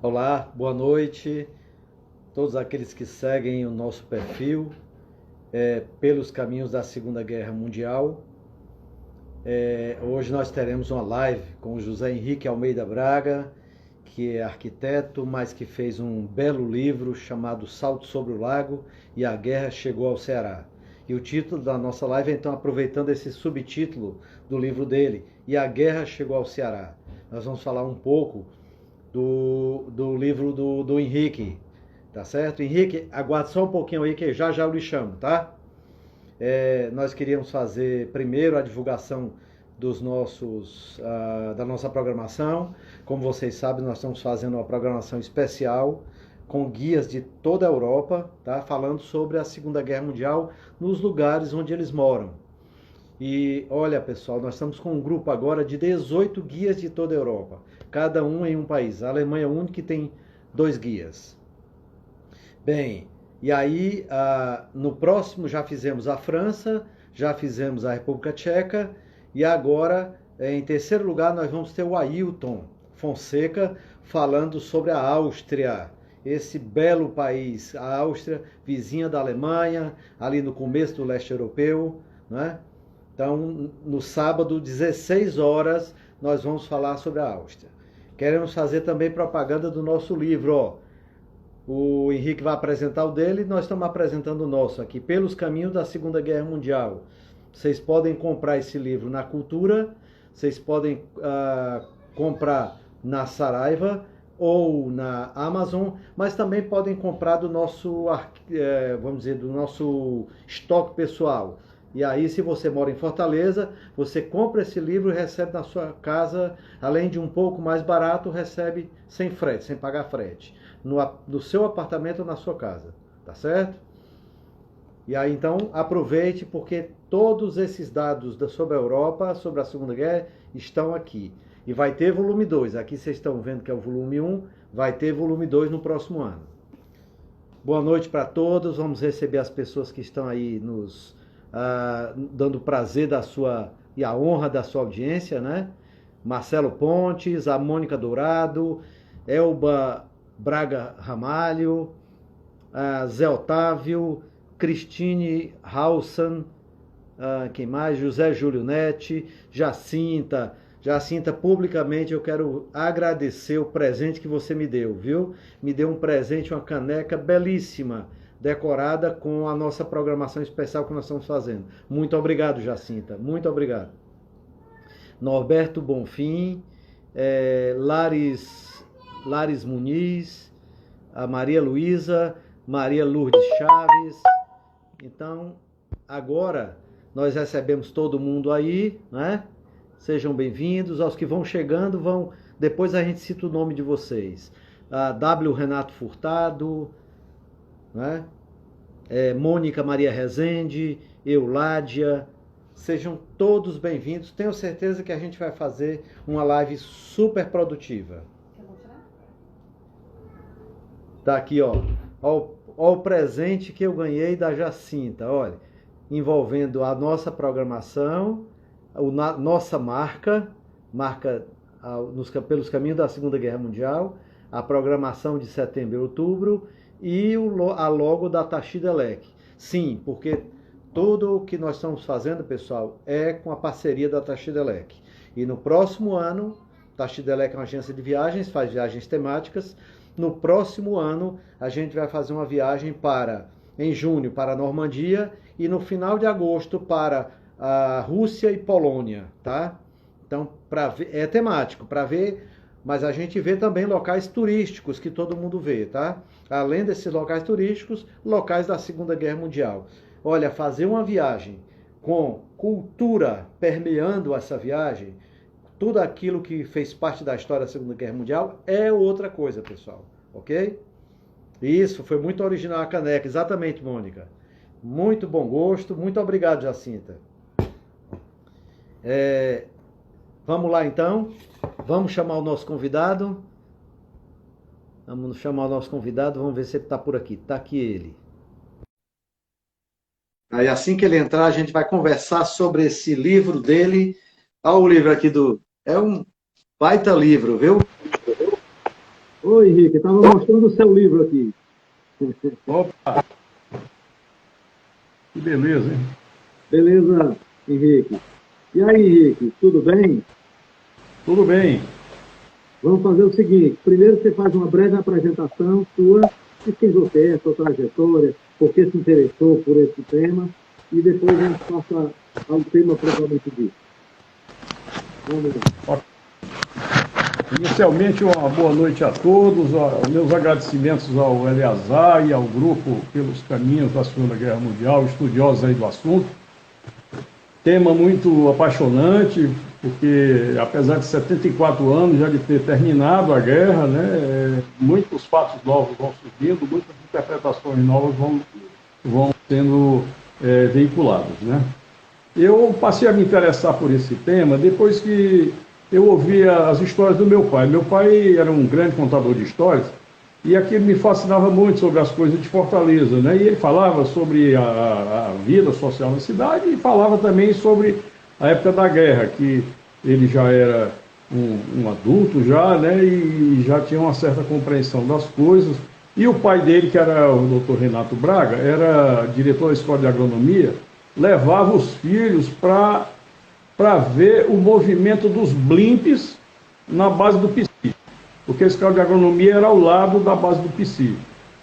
Olá, boa noite. Todos aqueles que seguem o nosso perfil pelos caminhos da Segunda Guerra Mundial. Hoje nós teremos uma live com o José Henrique Almeida Braga, que é arquiteto, mas que fez um belo livro chamado Salto sobre o Lago e a Guerra Chegou ao Ceará. E o título da nossa live é então aproveitando esse subtítulo do livro dele, E a Guerra Chegou ao Ceará. Nós vamos falar um pouco do livro do Henrique, tá certo? Henrique, aguarde só um pouquinho aí que já eu lhe chamo, tá? Nós queríamos fazer primeiro a divulgação da nossa programação. Como vocês sabem, nós estamos fazendo uma programação especial com guias de toda a Europa, tá? Falando sobre a Segunda Guerra Mundial nos lugares onde eles moram. E olha, pessoal, nós estamos com um grupo agora de 18 guias de toda a Europa, cada um em um país. A Alemanha é o único que tem 2 guias. Bem, e aí no próximo já fizemos a França, já fizemos a República Tcheca, e agora, em terceiro lugar, nós vamos ter o Ailton Fonseca falando sobre a Áustria, esse belo país, a Áustria, vizinha da Alemanha, ali no começo do leste europeu, né? Então, no sábado, 16 horas, nós vamos falar sobre a Áustria. Queremos fazer também propaganda do nosso livro, ó. O Henrique vai apresentar o dele, nós estamos apresentando o nosso aqui, Pelos Caminhos da Segunda Guerra Mundial. Vocês podem comprar esse livro na Cultura, vocês podem comprar na Saraiva ou na Amazon, mas também podem comprar do nosso, vamos dizer, do nosso estoque pessoal. E aí, se você mora em Fortaleza, você compra esse livro e recebe na sua casa, além de um pouco mais barato, recebe sem frete, sem pagar frete, no seu apartamento ou na sua casa, tá certo? E aí, então, aproveite, porque todos esses dados sobre a Europa, sobre a Segunda Guerra, estão aqui. E vai ter volume 2. Aqui vocês estão vendo que é o volume 1, vai ter volume 2 no próximo ano. Boa noite para todos, vamos receber as pessoas que estão aí nos dando o prazer e a honra da sua audiência, né? Marcelo Pontes, a Mônica Dourado, Elba Braga Ramalho, Zé Otávio, Cristine Halsan, quem mais? José Júlio Netti, Jacinta, publicamente eu quero agradecer o presente que você me deu, viu? Me deu um presente, uma caneca belíssima, decorada com a nossa programação especial que nós estamos fazendo. Muito obrigado, Jacinta, muito obrigado. Norberto Bonfim, Lares Muniz, a Maria Luísa, Maria Lourdes Chaves. Então, agora nós recebemos todo mundo aí, né? Sejam bem-vindos. Aos que vão chegando, depois a gente cita o nome de vocês. W. Renato Furtado, né? Mônica Maria Rezende, Euládia, sejam todos bem-vindos. Tenho certeza que a gente vai fazer uma live super produtiva. Quer mostrar? Tá aqui, ó. Ó o presente que eu ganhei da Jacinta, olha, envolvendo a nossa programação, nossa marca pelos caminhos da Segunda Guerra Mundial, a programação de setembro e outubro, e a logo da Tashidelec. Sim, porque tudo o que nós estamos fazendo, pessoal, é com a parceria da Tashidelec. E no próximo ano, Tashidelec é uma agência de viagens, faz viagens temáticas. No próximo ano, a gente vai fazer uma viagem em junho, para a Normandia, e no final de agosto, para a Rússia e Polônia, tá? Então, é temático, para ver, mas a gente vê também locais turísticos que todo mundo vê, tá? Além desses locais turísticos, locais da Segunda Guerra Mundial. Olha, fazer uma viagem com cultura permeando essa viagem, tudo aquilo que fez parte da história da Segunda Guerra Mundial é outra coisa, pessoal, ok? Isso, foi muito original a caneca, exatamente, Mônica. Muito bom gosto, muito obrigado, Jacinta. Vamos lá, então. Vamos chamar o nosso convidado. Vamos ver se ele está por aqui. Está aqui ele. Aí, assim que ele entrar, a gente vai conversar sobre esse livro dele. Olha o livro aqui é um baita livro, viu? Oi, Henrique, estava mostrando o seu livro aqui. Opa, que beleza, hein? Beleza, Henrique? E aí, Henrique, tudo bem? Tudo bem. Vamos fazer o seguinte: primeiro você faz uma breve apresentação sua, de quem você é, sua trajetória, por que se interessou por esse tema, e depois a gente passa ao tema propriamente dito. Vamos lá. Inicialmente, uma boa noite a todos. Meus agradecimentos ao Eleazar e ao grupo pelos caminhos da Segunda Guerra Mundial, estudiosos aí do assunto. Tema muito apaixonante, porque apesar de 74 anos já de ter terminado a guerra, né, muitos fatos novos vão surgindo, muitas interpretações novas vão sendo veiculadas, né? Eu passei a me interessar por esse tema depois que eu ouvia as histórias do meu pai. Meu pai era um grande contador de histórias e aquilo me fascinava muito sobre as coisas de Fortaleza, né? E ele falava sobre a vida social na cidade e falava também sobre a época da guerra, que ele já era um adulto já, né? E já tinha uma certa compreensão das coisas. E o pai dele, que era o doutor Renato Braga, era diretor da Escola de Agronomia, levava os filhos para ver o movimento dos blimps na base do PSI, porque a escola de agronomia era ao lado da base do PSI.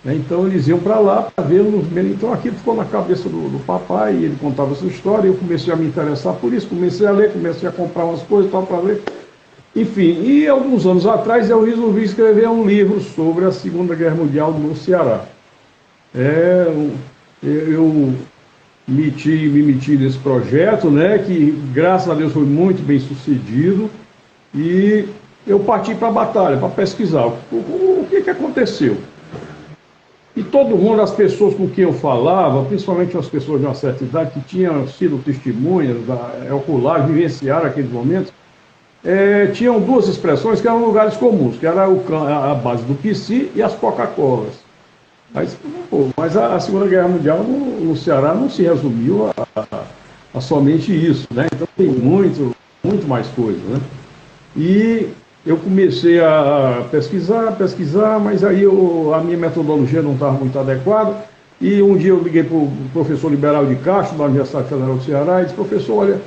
Né? Então eles iam para lá para ver o movimento. Então aquilo ficou na cabeça do papai, ele contava essa história, eu comecei a me interessar por isso, comecei a ler, comecei a comprar umas coisas para ler. Enfim, e alguns anos atrás eu resolvi escrever um livro sobre a Segunda Guerra Mundial no Ceará. Eu me meti nesse projeto, né, que graças a Deus foi muito bem sucedido, e eu parti para a batalha, para pesquisar o que aconteceu. E todo mundo, as pessoas com quem eu falava, principalmente as pessoas de uma certa idade, que tinham sido testemunhas oculares, vivenciaram aqueles momentos, tinham duas expressões que eram lugares comuns, que era a base do PSI e as Coca-Colas. Mas a Segunda Guerra Mundial no Ceará não se resumiu a somente isso, né? Então tem muito mais coisa, né? E eu comecei a pesquisar, mas aí a minha metodologia não estava muito adequada. E um dia eu liguei para o professor Liberal de Castro, da Universidade Federal do Ceará, e disse: professor, olha,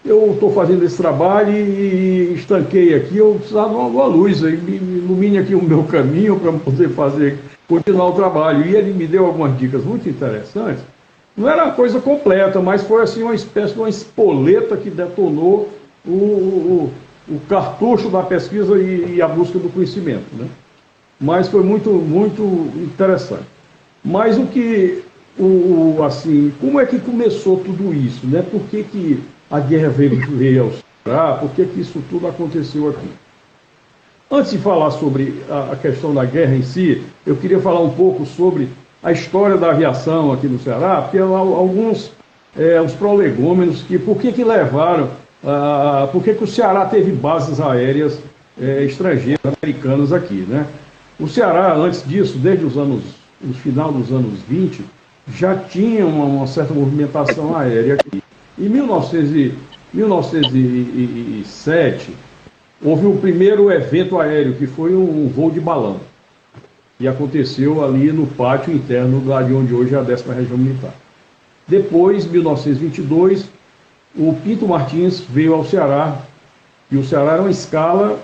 eu estou fazendo esse trabalho e estanquei aqui, eu precisava de uma luz, aí me ilumine aqui o meu caminho para poder continuar o trabalho. E ele me deu algumas dicas muito interessantes. Não era uma coisa completa, mas foi assim uma espécie de uma espoleta que detonou o cartucho da pesquisa e a busca do conhecimento, né? Mas foi muito interessante. Mas assim, como é que começou tudo isso, né? Por que a guerra veio ao Ceará? Por que isso tudo aconteceu aqui? Antes de falar sobre a questão da guerra em si, eu queria falar um pouco sobre a história da aviação aqui no Ceará, porque alguns os prolegômenos por que levaram, por que o Ceará teve bases aéreas estrangeiras, americanas aqui, né? O Ceará, antes disso, desde no final dos anos 20, já tinha uma certa movimentação aérea aqui. Em 1907, houve o primeiro evento aéreo, que foi um voo de balão, e aconteceu ali no pátio interno de onde hoje é a 10ª Região Militar. Depois, em 1922, o Pinto Martins veio ao Ceará, e o Ceará era uma escala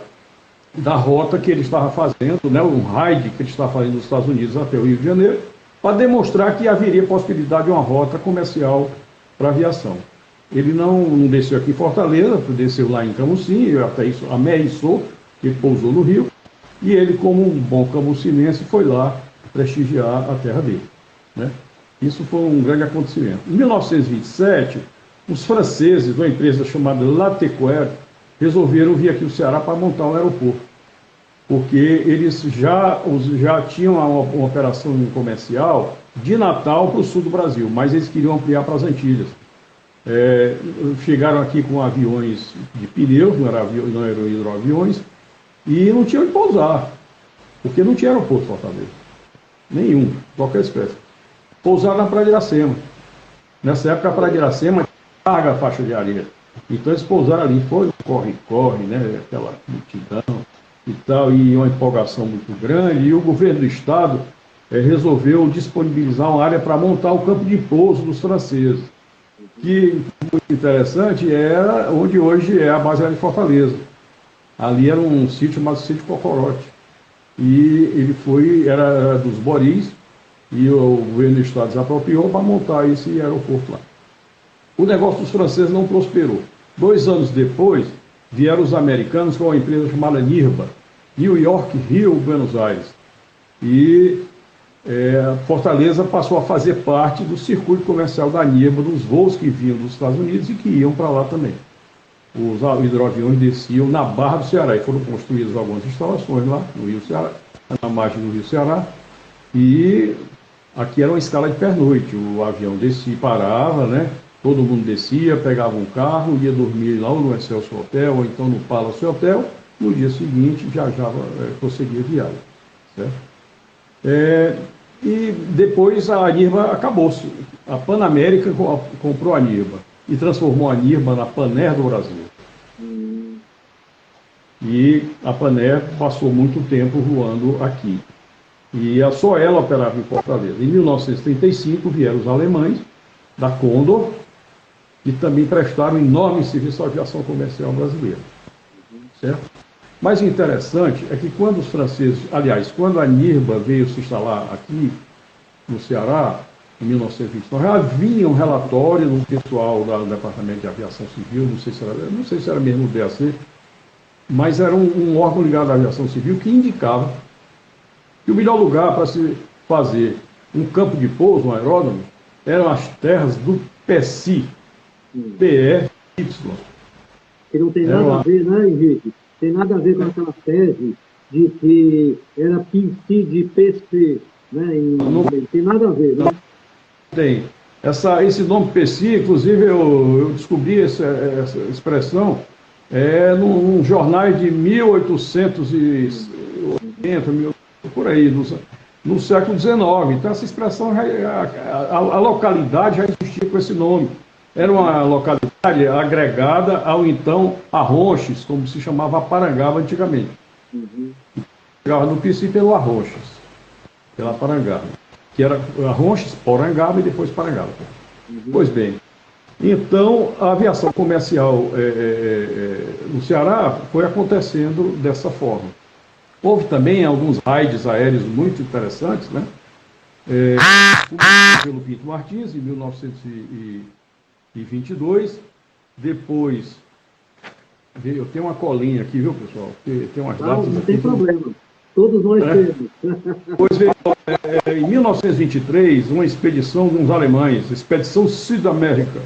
da rota que ele estava fazendo, né, um raid que ele estava fazendo dos Estados Unidos até o Rio de Janeiro, para demonstrar que haveria possibilidade de uma rota comercial para aviação. Ele não desceu aqui em Fortaleza, desceu lá em Camusim, até isso ameaçou, que ele pousou no Rio, e ele, como um bom camucinense, foi lá prestigiar a terra dele, né? Isso foi um grande acontecimento. Em 1927, os franceses, de uma empresa chamada Latécoère, resolveram vir aqui ao Ceará para montar um aeroporto, porque eles já tinham uma operação comercial de Natal para o sul do Brasil, mas eles queriam ampliar para as Antilhas. Chegaram aqui com aviões de pneus, não eram hidroaviões, e não tinham onde pousar, porque não tinha aeroporto em Fortaleza. Nenhum, qualquer espécie. Pousaram na Praia de Iracema. Nessa época, a Praia de Iracema tinha larga faixa de areia. Então eles pousaram ali, foi corre-corre, né? Aquela multidão. e tal, e uma empolgação muito grande, e o governo do Estado resolveu disponibilizar uma área para montar o campo de pouso dos franceses, que, muito interessante, era onde hoje é a base aérea de Fortaleza. Ali era um sítio chamado Sítio Cocorote, e ele era dos Boris, e o governo do Estado se apropriou para montar esse aeroporto lá. O negócio dos franceses não prosperou. 2 anos depois, vieram os americanos com uma empresa chamada NIRBA, New York, Rio, Buenos Aires. E Fortaleza passou a fazer parte do circuito comercial da NIRBA, dos voos que vinham dos Estados Unidos e que iam para lá também. Os hidroaviões desciam na Barra do Ceará e foram construídas algumas instalações lá no Rio Ceará, na margem do Rio Ceará. E aqui era uma escala de pernoite. O avião descia, parava, né? Todo mundo descia, pegava um carro, ia dormir lá no Excelsior Hotel ou então no Palace Hotel. No dia seguinte viajava, prosseguia a viagem. Certo? E depois a NIRBA acabou-se. A Pan América comprou a NIRBA e transformou a NIRBA na Pan Air do Brasil. E a Pan Air passou muito tempo voando aqui. E só ela operava em Fortaleza. Em 1935 vieram os alemães da Condor, que também prestaram enorme serviço à aviação comercial brasileira. Certo? Mas o interessante é que quando os franceses, aliás, quando a NIRBA veio se instalar aqui no Ceará, em 1929, havia um relatório do pessoal do Departamento de Aviação Civil, não sei se era mesmo o DAC, mas era um órgão ligado à aviação civil que indicava que o melhor lugar para se fazer um campo de pouso, um aeródromo, eram as terras do PSI, PEY. Que não tem nada a ver, né, Henrique? Tem nada a ver com aquela tese de que era PC de PC, né? Não tem nada a ver, né? Tem. Esse nome PSI, inclusive, eu descobri essa expressão num jornal de 1880, por aí, no século XIX. Então, essa expressão, a localidade já existia com esse nome. Era uma localidade agregada ao então Arronches, como se chamava Parangaba antigamente. Chegava no princípio pelo Arronches, pela Parangaba, que era Arronches, Porangaba e depois Parangaba. Pois bem, então a aviação comercial no Ceará foi acontecendo dessa forma. Houve também alguns raids aéreos muito interessantes, né? Pelo Pinto Martins, em 1922. Depois, eu tenho uma colinha aqui, viu, pessoal? Tem umas datas não aqui. tem problema. Todos nós temos. Pois bem, em 1923, uma expedição de uns alemães, Expedição Südamerika,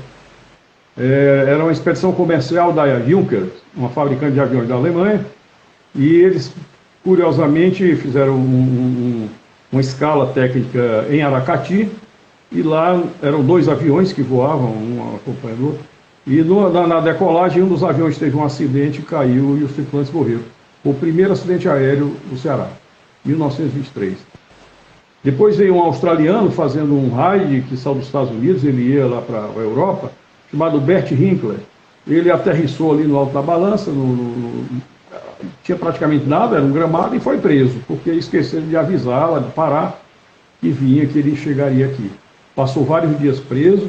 era uma expedição comercial da Junker, uma fabricante de aviões da Alemanha, e eles, curiosamente, fizeram uma escala técnica em Aracati, e lá eram 2 aviões que voavam, um acompanhando o outro, e na decolagem um dos aviões teve um acidente, caiu e os tripulantes morreram. O primeiro acidente aéreo do Ceará, 1923. Depois veio um australiano fazendo um raid que saiu dos Estados Unidos, ele ia lá para a Europa, chamado Bert Hinkler. Ele aterrissou ali no alto da balança, tinha praticamente nada, era um gramado, e foi preso, porque esqueceram de avisá-la, de parar, que ele chegaria aqui. Passou vários dias preso,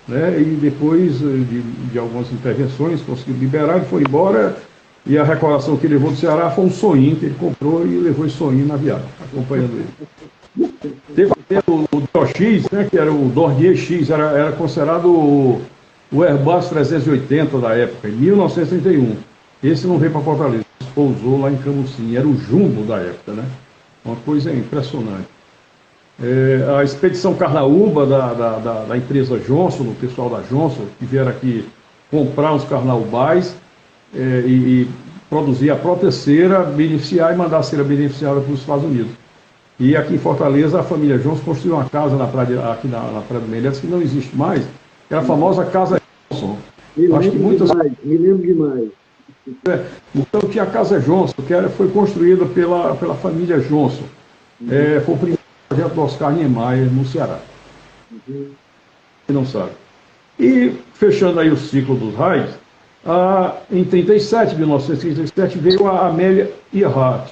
né, e depois de algumas intervenções conseguiu liberar, ele foi embora, e a recordação que ele levou do Ceará foi um sonhinho que ele comprou e levou esse sonhinho na viagem, acompanhando ele. Teve o DOX, né, que era o Dornier X, era considerado o Airbus 380 da época, em 1931. Esse não veio para Fortaleza, pousou lá em Camusim, era o jumbo da época, né? Uma coisa impressionante. A expedição Carnaúba da empresa Johnson, o pessoal da Johnson, que vieram aqui comprar os carnaubais e produzir a própria cera, beneficiar e mandar a cera beneficiada para os Estados Unidos. E aqui em Fortaleza, a família Johnson construiu uma casa aqui na Praia do Meireles, que não existe mais, que era a famosa Casa Johnson. Me lembro demais. Então tinha a Casa Johnson, que foi construída pela família Johnson. Foi o primeiro projeto do Oscar Niemeyer no Ceará. Quem não sabe. E fechando aí o ciclo dos raids, Em 1937, veio a Amélia Earhart,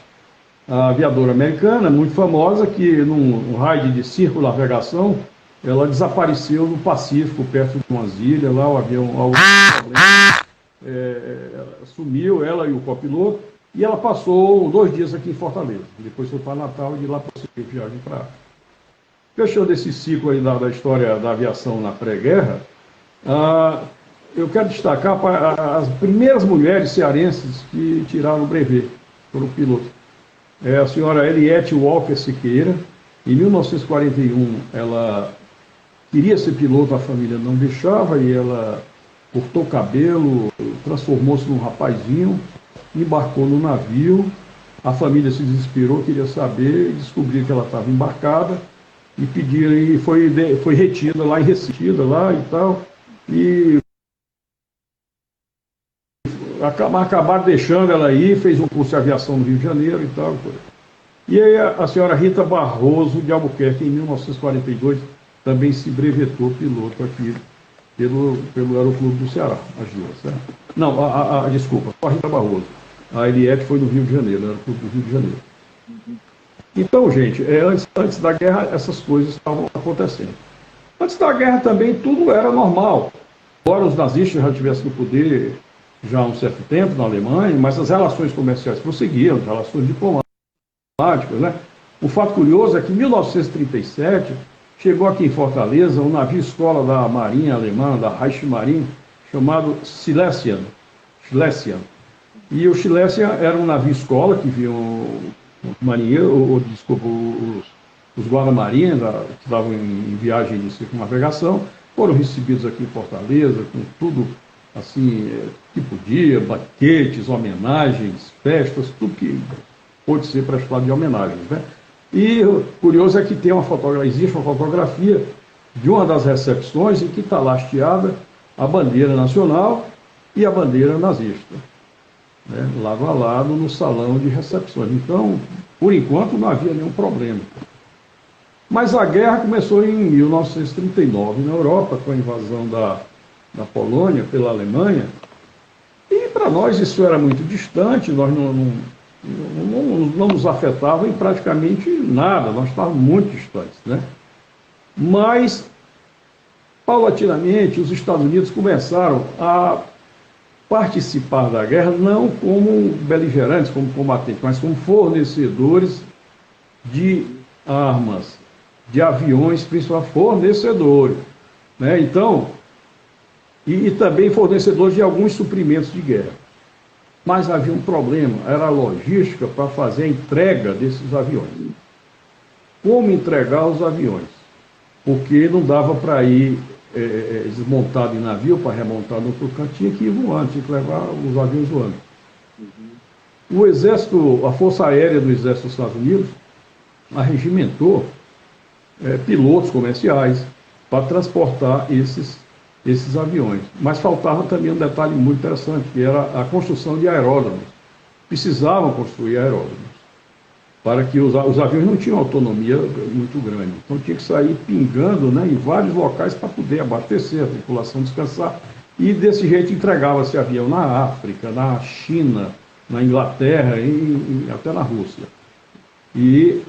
a aviadora americana, muito famosa, que num raid de circunnavegação, ela desapareceu no Pacífico, perto de umas ilhas, lá o avião, algum problema, sumiu, ela e o copiloto, e ela passou 2 dias aqui em Fortaleza. Depois foi para Natal e de lá prosseguiu viagem para África. Fechando esse ciclo aí da história da aviação na pré-guerra, eu quero destacar as primeiras mulheres cearenses que tiraram o brevet, foram pilotos. A senhora Eliette Walker Siqueira, em 1941, ela queria ser piloto, a família não deixava, e ela cortou o cabelo, transformou-se num rapazinho, embarcou no navio, a família se desesperou, queria saber, e descobriu que ela estava embarcada, e pediram, e foi retida lá em Recife, lá e tal, e acabaram deixando ela aí, fez um curso de aviação no Rio de Janeiro e tal. E aí a senhora Rita Barroso de Albuquerque, em 1942, também se brevetou piloto aqui pelo Aeroclube do Ceará, as duas, certo? Não, desculpa, a Rita Barroso. A Eliette foi no Rio de Janeiro, no Aeroclube do Rio de Janeiro. Então, gente, antes da guerra, essas coisas estavam acontecendo. Antes da guerra também tudo era normal. Embora os nazistas já estivessem no poder já há um certo tempo na Alemanha, mas as relações comerciais prosseguiam, as relações diplomáticas, né? O fato curioso é que em 1937 chegou aqui em Fortaleza um navio escola da Marinha Alemã, da Reichsmarine, chamado Schlesien. E o Schlesien era um navio escola que vinham os guarda-marinhas que estavam em viagem de circunnavegação, foram recebidos aqui em Fortaleza com tudo assim, que podia, banquetes, homenagens, festas, tudo que pode ser prestado de homenagens, né? E o curioso é que existe uma fotografia de uma das recepções em que está lá hasteada a bandeira nacional e a bandeira nazista, né? Lado a lado no salão de recepções. Então, por enquanto, não havia nenhum problema. Mas a guerra começou em 1939 na Europa, com a invasão da Polônia pela Alemanha, e para nós isso era muito distante, nós não nos afetava em praticamente nada, nós estávamos muito distantes, né? Mas, paulatinamente, os Estados Unidos começaram a participar da guerra não como beligerantes, como combatentes, mas como fornecedores de armas, de aviões, principalmente fornecedores, né? Então, e também fornecedores de alguns suprimentos de guerra. Mas havia um problema, era a logística para fazer a entrega desses aviões. Como entregar os aviões? Porque não dava para ir desmontado em navio, para remontar no outro canto, tinha que ir voando, tinha que levar os aviões voando. O Exército, a Força Aérea do Exército dos Estados Unidos, arregimentou pilotos comerciais para transportar esses aviões. Mas faltava também um detalhe muito interessante, que era a construção de aeródromos. Precisavam construir aeródromos, para que os aviões não tinham autonomia muito grande. Então tinha que sair pingando, né, em vários locais para poder abastecer, a tripulação descansar. E desse jeito entregava-se avião na África, na China, na Inglaterra e até na Rússia. E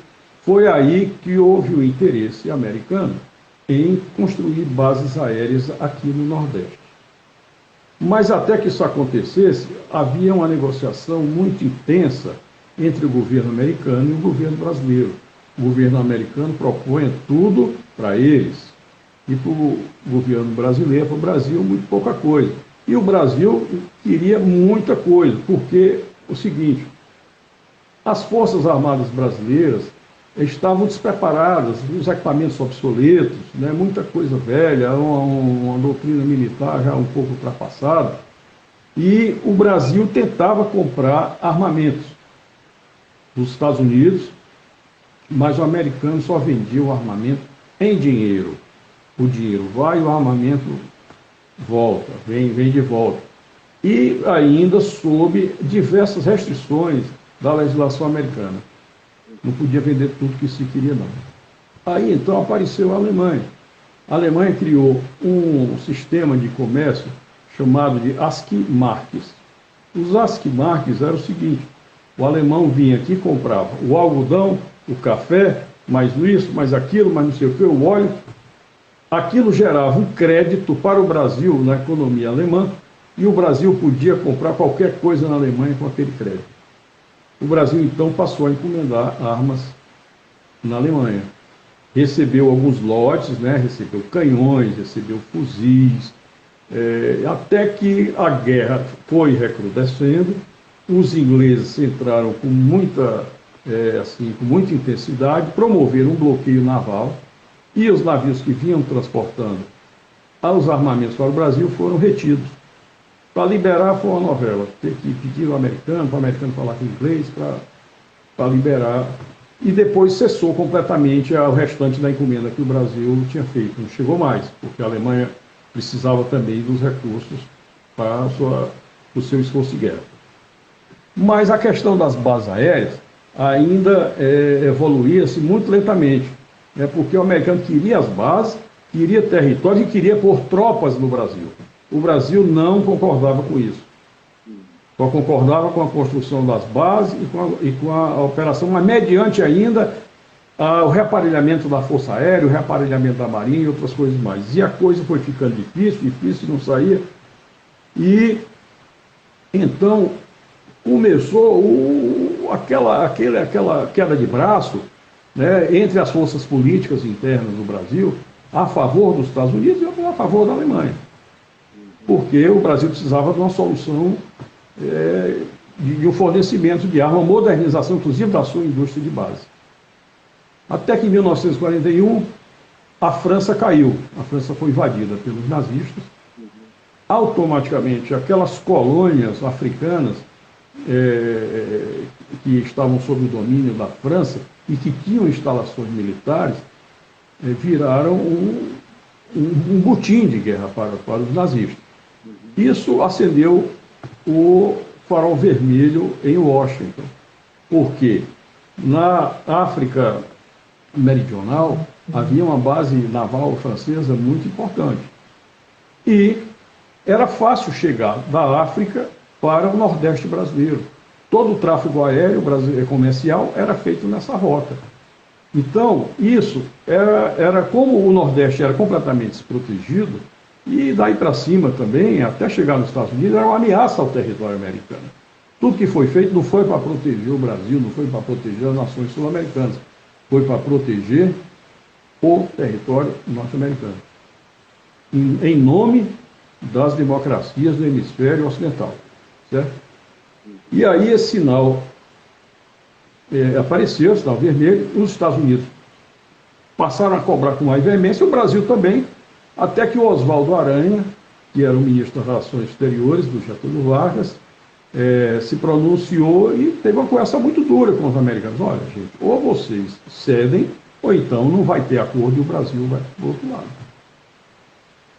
foi aí que houve o interesse americano em construir bases aéreas aqui no Nordeste. Mas até que isso acontecesse, havia uma negociação muito intensa entre o governo americano e o governo brasileiro. O governo americano propunha tudo para eles, e para o governo brasileiro, para o Brasil, muito pouca coisa. E o Brasil queria muita coisa, porque o seguinte, as Forças Armadas brasileiras estavam despreparadas, os equipamentos obsoletos, né, muita coisa velha, uma doutrina militar já um pouco ultrapassada, e o Brasil tentava comprar armamentos dos Estados Unidos, mas o americano só vendia o armamento em dinheiro. O dinheiro vai e o armamento volta, vem de volta. E ainda sob diversas restrições da legislação americana. Não podia vender tudo que se queria, não. Aí, então, apareceu a Alemanha. A Alemanha criou um sistema de comércio chamado de Askemarques. Os Askemarques eram o seguinte: o alemão vinha aqui e comprava o algodão, o café, mais isso, mais aquilo, mais não sei o que, o óleo. Aquilo gerava um crédito para o Brasil na economia alemã, e o Brasil podia comprar qualquer coisa na Alemanha com aquele crédito. O Brasil, então, passou a encomendar armas na Alemanha. Recebeu alguns lotes, né? Recebeu canhões, recebeu fuzis, até que a guerra foi recrudescendo. Os ingleses entraram com muita intensidade, promoveram um bloqueio naval, e os navios que vinham transportando os armamentos para o Brasil foram retidos. Para liberar foi uma novela, ter que pedir ao americano, para o americano falar com o inglês, para liberar. E depois cessou completamente o restante da encomenda que o Brasil tinha feito. Não chegou mais, porque a Alemanha precisava também dos recursos para o seu esforço de guerra. Mas a questão das bases aéreas ainda evoluía-se muito lentamente, né, porque o americano queria as bases, queria território e queria pôr tropas no Brasil. O Brasil não concordava com isso. Só concordava com a construção das bases e com a operação, mas mediante ainda o reaparelhamento da Força Aérea, o reaparelhamento da Marinha e outras coisas mais. E a coisa foi ficando difícil, não saía. E então começou aquela queda de braço, né, entre as forças políticas internas do Brasil, a favor dos Estados Unidos e a favor da Alemanha. Porque o Brasil precisava de uma solução de um fornecimento de arma, uma modernização, inclusive, da sua indústria de base. Até que em 1941, a França caiu. A França foi invadida pelos nazistas. Automaticamente, aquelas colônias africanas que estavam sob o domínio da França e que tinham instalações militares, viraram um butim de guerra para os nazistas. Isso acendeu o farol vermelho em Washington, porque na África Meridional havia uma base naval francesa muito importante. E era fácil chegar da África para o Nordeste brasileiro. Todo o tráfego aéreo comercial era feito nessa rota. Então, isso era como o Nordeste era completamente desprotegido, e daí para cima também, até chegar nos Estados Unidos, era uma ameaça ao território americano. Tudo que foi feito não foi para proteger o Brasil, não foi para proteger as nações sul-americanas, foi para proteger o território norte-americano, em nome das democracias do hemisfério ocidental, certo? E aí esse sinal apareceu, o sinal vermelho, os Estados Unidos passaram a cobrar com mais veemência, o Brasil também, até que o Oswaldo Aranha, que era o ministro das Relações Exteriores do Getúlio Vargas, se pronunciou e teve uma conversa muito dura com os americanos. Olha, gente, ou vocês cedem, ou então não vai ter acordo e o Brasil vai para o outro lado.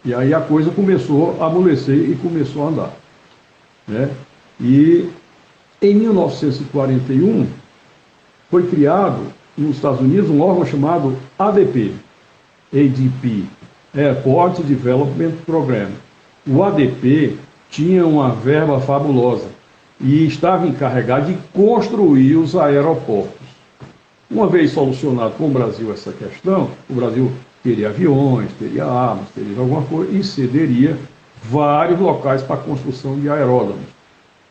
E aí a coisa começou a amolecer e começou a andar, né? E em 1941 foi criado nos Estados Unidos um órgão chamado ADP, Airport Development Program. O ADP tinha uma verba fabulosa e estava encarregado de construir os aeroportos. Uma vez solucionado com o Brasil essa questão, o Brasil teria aviões, teria armas, teria alguma coisa e cederia vários locais para a construção de aeródromos.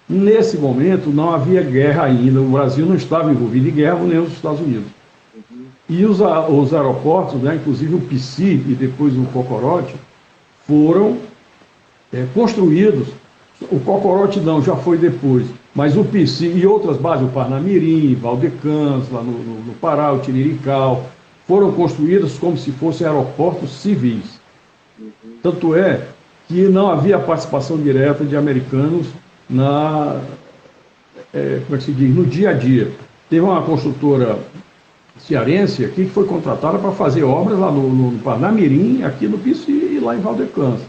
Nesse momento não havia guerra ainda, o Brasil não estava envolvido em guerra, nem os Estados Unidos. E os aeroportos, né, inclusive o PC e depois o Cocorote, foram construídos. O Cocorote não, já foi depois, mas o PC e outras bases, o Parnamirim, Valdecans, lá no Pará, o Tirirical, foram construídos como se fossem aeroportos civis. Tanto é que não havia participação direta de americanos no dia a dia. Teve uma construtora cearense aqui que foi contratada para fazer obras lá no Parnamirim, aqui no PC e lá em Valdecans.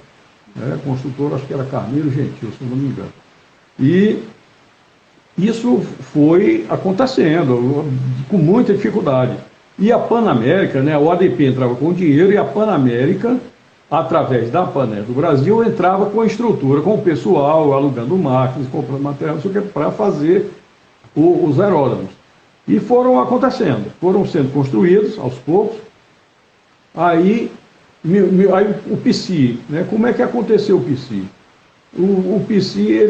Construtora, acho que era Carneiro Gentil, se não me engano. E isso foi acontecendo com muita dificuldade. E a Panamérica, né, o ADP entrava com dinheiro e a Panamérica através da Paner do Brasil, entrava com a estrutura, com o pessoal, alugando máquinas, comprando material, para fazer os aeródromos. E foram acontecendo, foram sendo construídos aos poucos. Aí o PC, né? Como é que aconteceu o PC? O PC,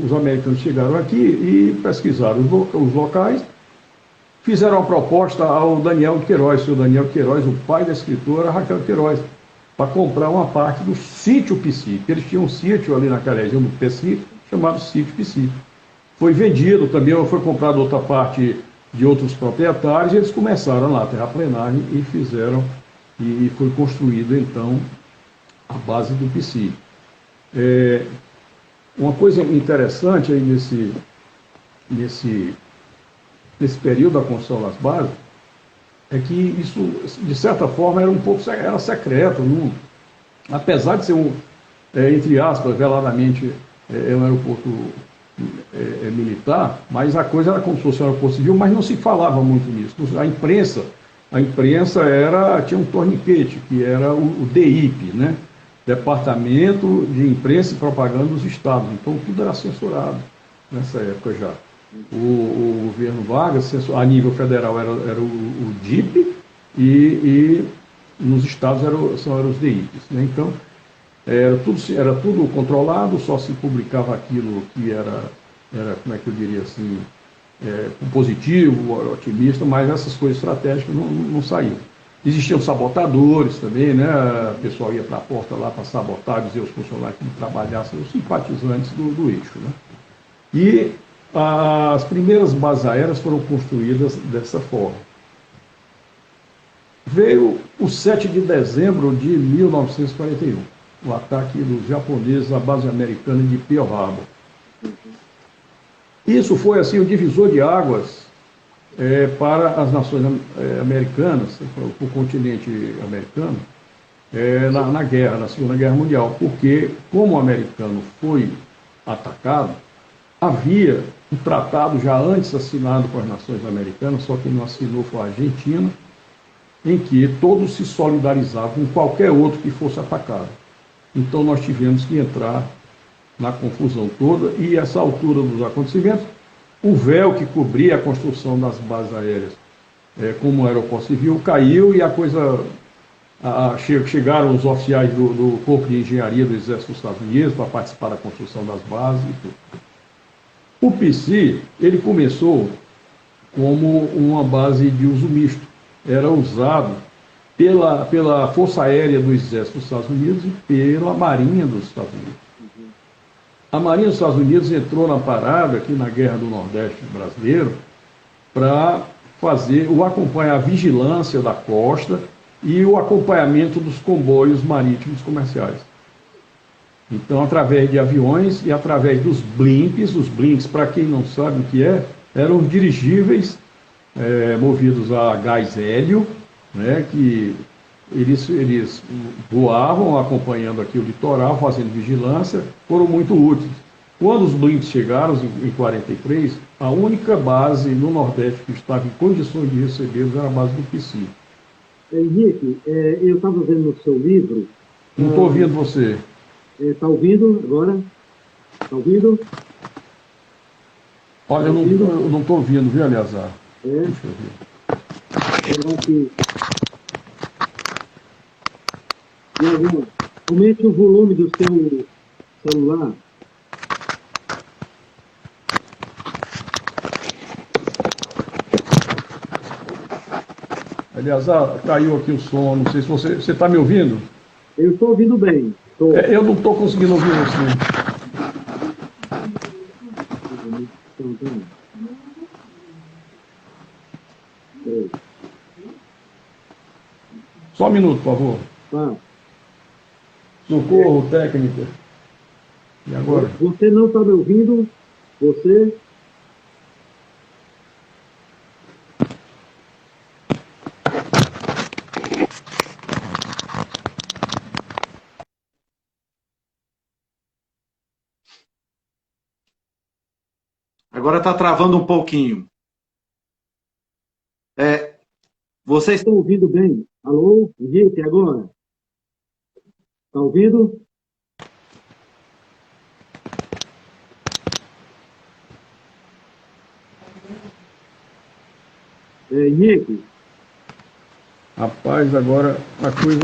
os americanos chegaram aqui e pesquisaram os locais, fizeram uma proposta ao Daniel Queiroz, seu Daniel Queiroz, o pai da escritora Raquel Queiroz, para comprar uma parte do sítio PC, que eles tinham um sítio ali naquela região do PC, chamado sítio PC. Foi vendido também, foi comprado outra parte de outros proprietários, e eles começaram lá a terraplenagem e fizeram, e foi construído então a base do PC. Uma coisa interessante aí nesse período da construção das bases é que isso, de certa forma, era secreto. Não, apesar de ser entre aspas, veladamente, um aeroporto militar, mas a coisa era como se fosse um aeroporto civil, mas não se falava muito nisso. A imprensa tinha um torniquete, que era o DIP, né? Departamento de Imprensa e Propaganda dos Estados. Então tudo era censurado nessa época já. O governo Vargas, a nível federal, era o DIP, e nos estados eram os DIPs, né? Então era tudo controlado, só se publicava aquilo que era como é que eu diria assim, positivo, otimista, mas essas coisas estratégicas não saíam. Existiam sabotadores também, né? O pessoal ia para a porta lá para sabotar, dizer os funcionários que não trabalhassem, os simpatizantes do eixo, né? E as primeiras bases aéreas foram construídas dessa forma. Veio o 7 de dezembro de 1941, o ataque dos japoneses à base americana de Pearl Harbor. Isso foi assim o divisor de águas para as nações americanas, para o continente americano, na guerra, na Segunda Guerra Mundial, porque como o americano foi atacado, havia um tratado já antes assinado com as nações americanas, só quem não assinou foi a Argentina, em que todos se solidarizavam com qualquer outro que fosse atacado. Então nós tivemos que entrar na confusão toda, e essa altura dos acontecimentos, o véu que cobria a construção das bases aéreas como o aeroporto civil caiu, e a coisa... chegaram os oficiais do Corpo de Engenharia do Exército dos Estados Unidos para participar da construção das bases e tudo. O PC, ele começou como uma base de uso misto. Era usado pela Força Aérea do Exército dos Estados Unidos e pela Marinha dos Estados Unidos. A Marinha dos Estados Unidos entrou na parada aqui na Guerra do Nordeste brasileiro para fazer a vigilância da costa e o acompanhamento dos comboios marítimos comerciais. Então, através de aviões e através dos blimps, os blimps, para quem não sabe o que eram dirigíveis movidos a gás hélio, né, que eles voavam acompanhando aqui o litoral, fazendo vigilância, foram muito úteis. Quando os blimps chegaram, em 43, a única base no Nordeste que estava em condições de recebê-los era a base do PC. Henrique, eu estava vendo no seu livro... Não estou ouvindo você. Está ouvindo agora? Está ouvindo? Olha, eu não estou ouvindo, viu, Eleazar? Deixa eu ver. Aumente o volume do seu celular. Eleazar, caiu aqui o som, não sei se você está me ouvindo? Eu estou ouvindo bem. Eu não estou conseguindo ouvir você. Só um minuto, por favor. Socorro, técnica. E agora? Você não está me ouvindo? Você? Agora está travando um pouquinho. Vocês estão ouvindo bem? Alô? Henrique, agora? Está ouvindo? Henrique? Rapaz, agora a coisa...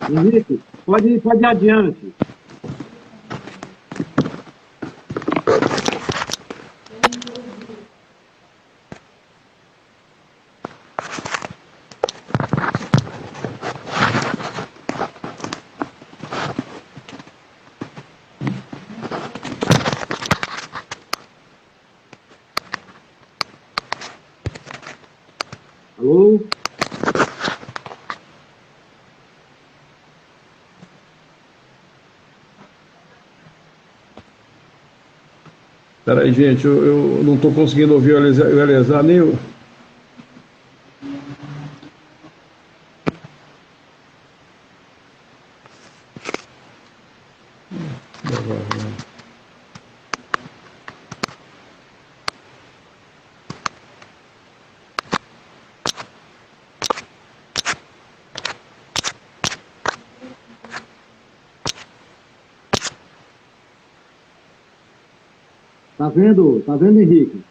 Henrique, pode ir adiante. Alô? Espera aí, gente, eu não estou conseguindo ouvir o Eleazar nem o... Tá vendo? Tá vendo, Henrique?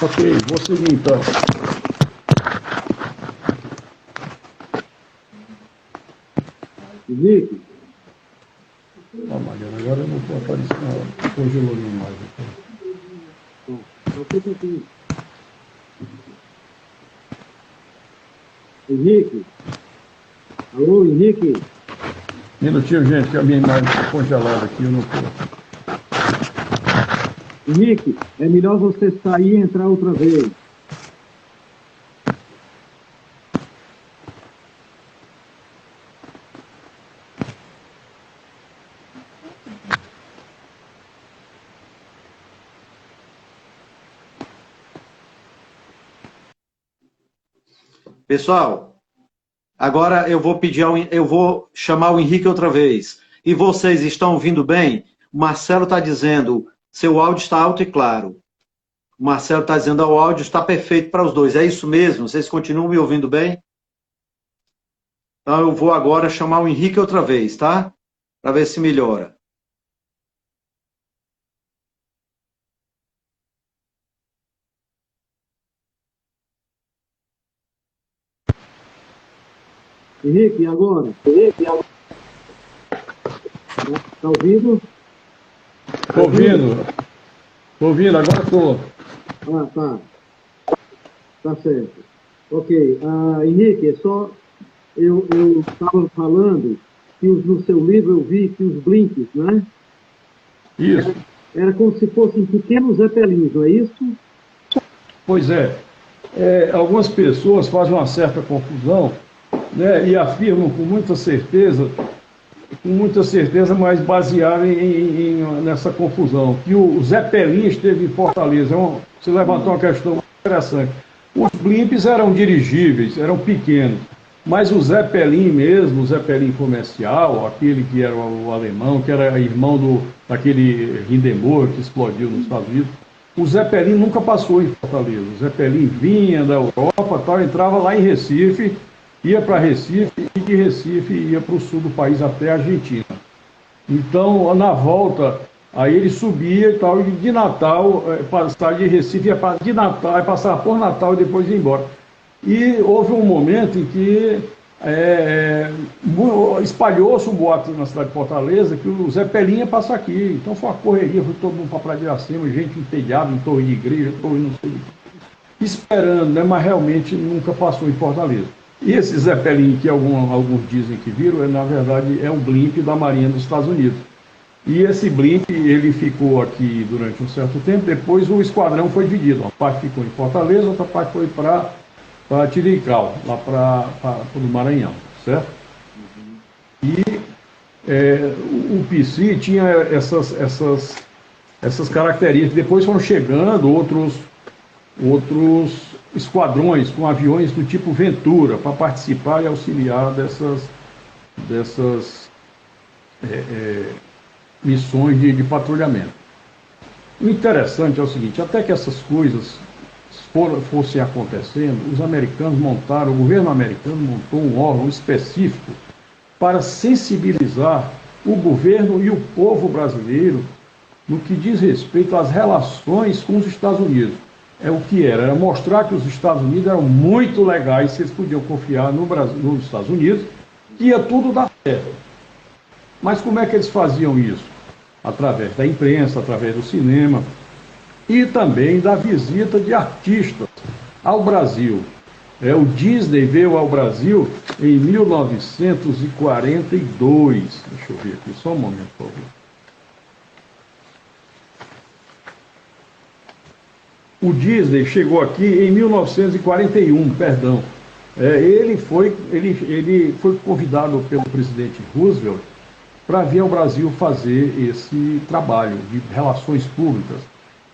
Ok, vou seguir então. Henrique? Ah, Mariana, agora eu não estou aparecendo, congelou minha imagem. Só fica aqui. Henrique? Alô, Henrique? Minutinho, gente, que a minha imagem está congelada aqui, eu não estou... Henrique, é melhor você sair e entrar outra vez. Pessoal, agora eu vou chamar o Henrique outra vez. E vocês estão ouvindo bem? O Marcelo está dizendo, seu áudio está alto e claro. O Marcelo está dizendo, o áudio está perfeito para os dois. É isso mesmo? Vocês continuam me ouvindo bem? Então eu vou agora chamar o Henrique outra vez, tá? Para ver se melhora. Henrique, e agora? Tá ouvindo? Estou ouvindo, agora estou. Ah, tá. Tá certo. Ok. Henrique, eu estava falando que no seu livro eu vi que os blinks, né? Isso. Era como se fossem pequenos zeppelins, não é isso? Pois é. Algumas pessoas fazem uma certa confusão, né, e afirmam com muita certeza, mas basearam nessa confusão, que o Zeppelin esteve em Fortaleza. Você levantou uma questão muito interessante. Os blimps eram dirigíveis, eram pequenos, mas o Zeppelin mesmo, o Zeppelin comercial, aquele que era o alemão, que era irmão daquele Hindenburg que explodiu nos Estados Unidos, o Zeppelin nunca passou em Fortaleza. O Zeppelin vinha da Europa, tal, entrava lá em Recife, ia para Recife e de Recife ia para o sul do país até a Argentina. Então, na volta, aí ele subia e tal, e de Natal, passar de Recife, de Natal, passava por Natal e depois ia embora. E houve um momento em que espalhou-se um boato na cidade de Fortaleza que o Zeppelin ia passar aqui. Então foi uma correria, foi todo mundo para a Praia de Iracema, gente entediada em torre de igreja, torre não sei o que, esperando, né, mas realmente nunca passou em Fortaleza. E esse Zeppelin que alguns dizem que viram, na verdade é um blimp da Marinha dos Estados Unidos. E esse blimp, ele ficou aqui durante um certo tempo, depois o esquadrão foi dividido. Uma parte ficou em Fortaleza, outra parte foi para Tirical, lá para o Maranhão, certo? E o PC tinha essas características. Depois foram chegando outros esquadrões com aviões do tipo Ventura para participar e auxiliar dessas missões de patrulhamento. O interessante é o seguinte, até que essas coisas fossem acontecendo, os americanos montaram, o governo americano montou um órgão específico para sensibilizar o governo e o povo brasileiro no que diz respeito às relações com os Estados Unidos. O que era mostrar que os Estados Unidos eram muito legais, se eles podiam confiar no Brasil, nos Estados Unidos, que ia tudo dar certo. Mas como é que eles faziam isso? Através da imprensa, através do cinema e também da visita de artistas ao Brasil. O Disney veio ao Brasil em 1942. Deixa eu ver aqui, só um momento, por favor. O Disney chegou aqui em 1941, perdão. Ele foi convidado pelo presidente Roosevelt para vir ao Brasil fazer esse trabalho de relações públicas.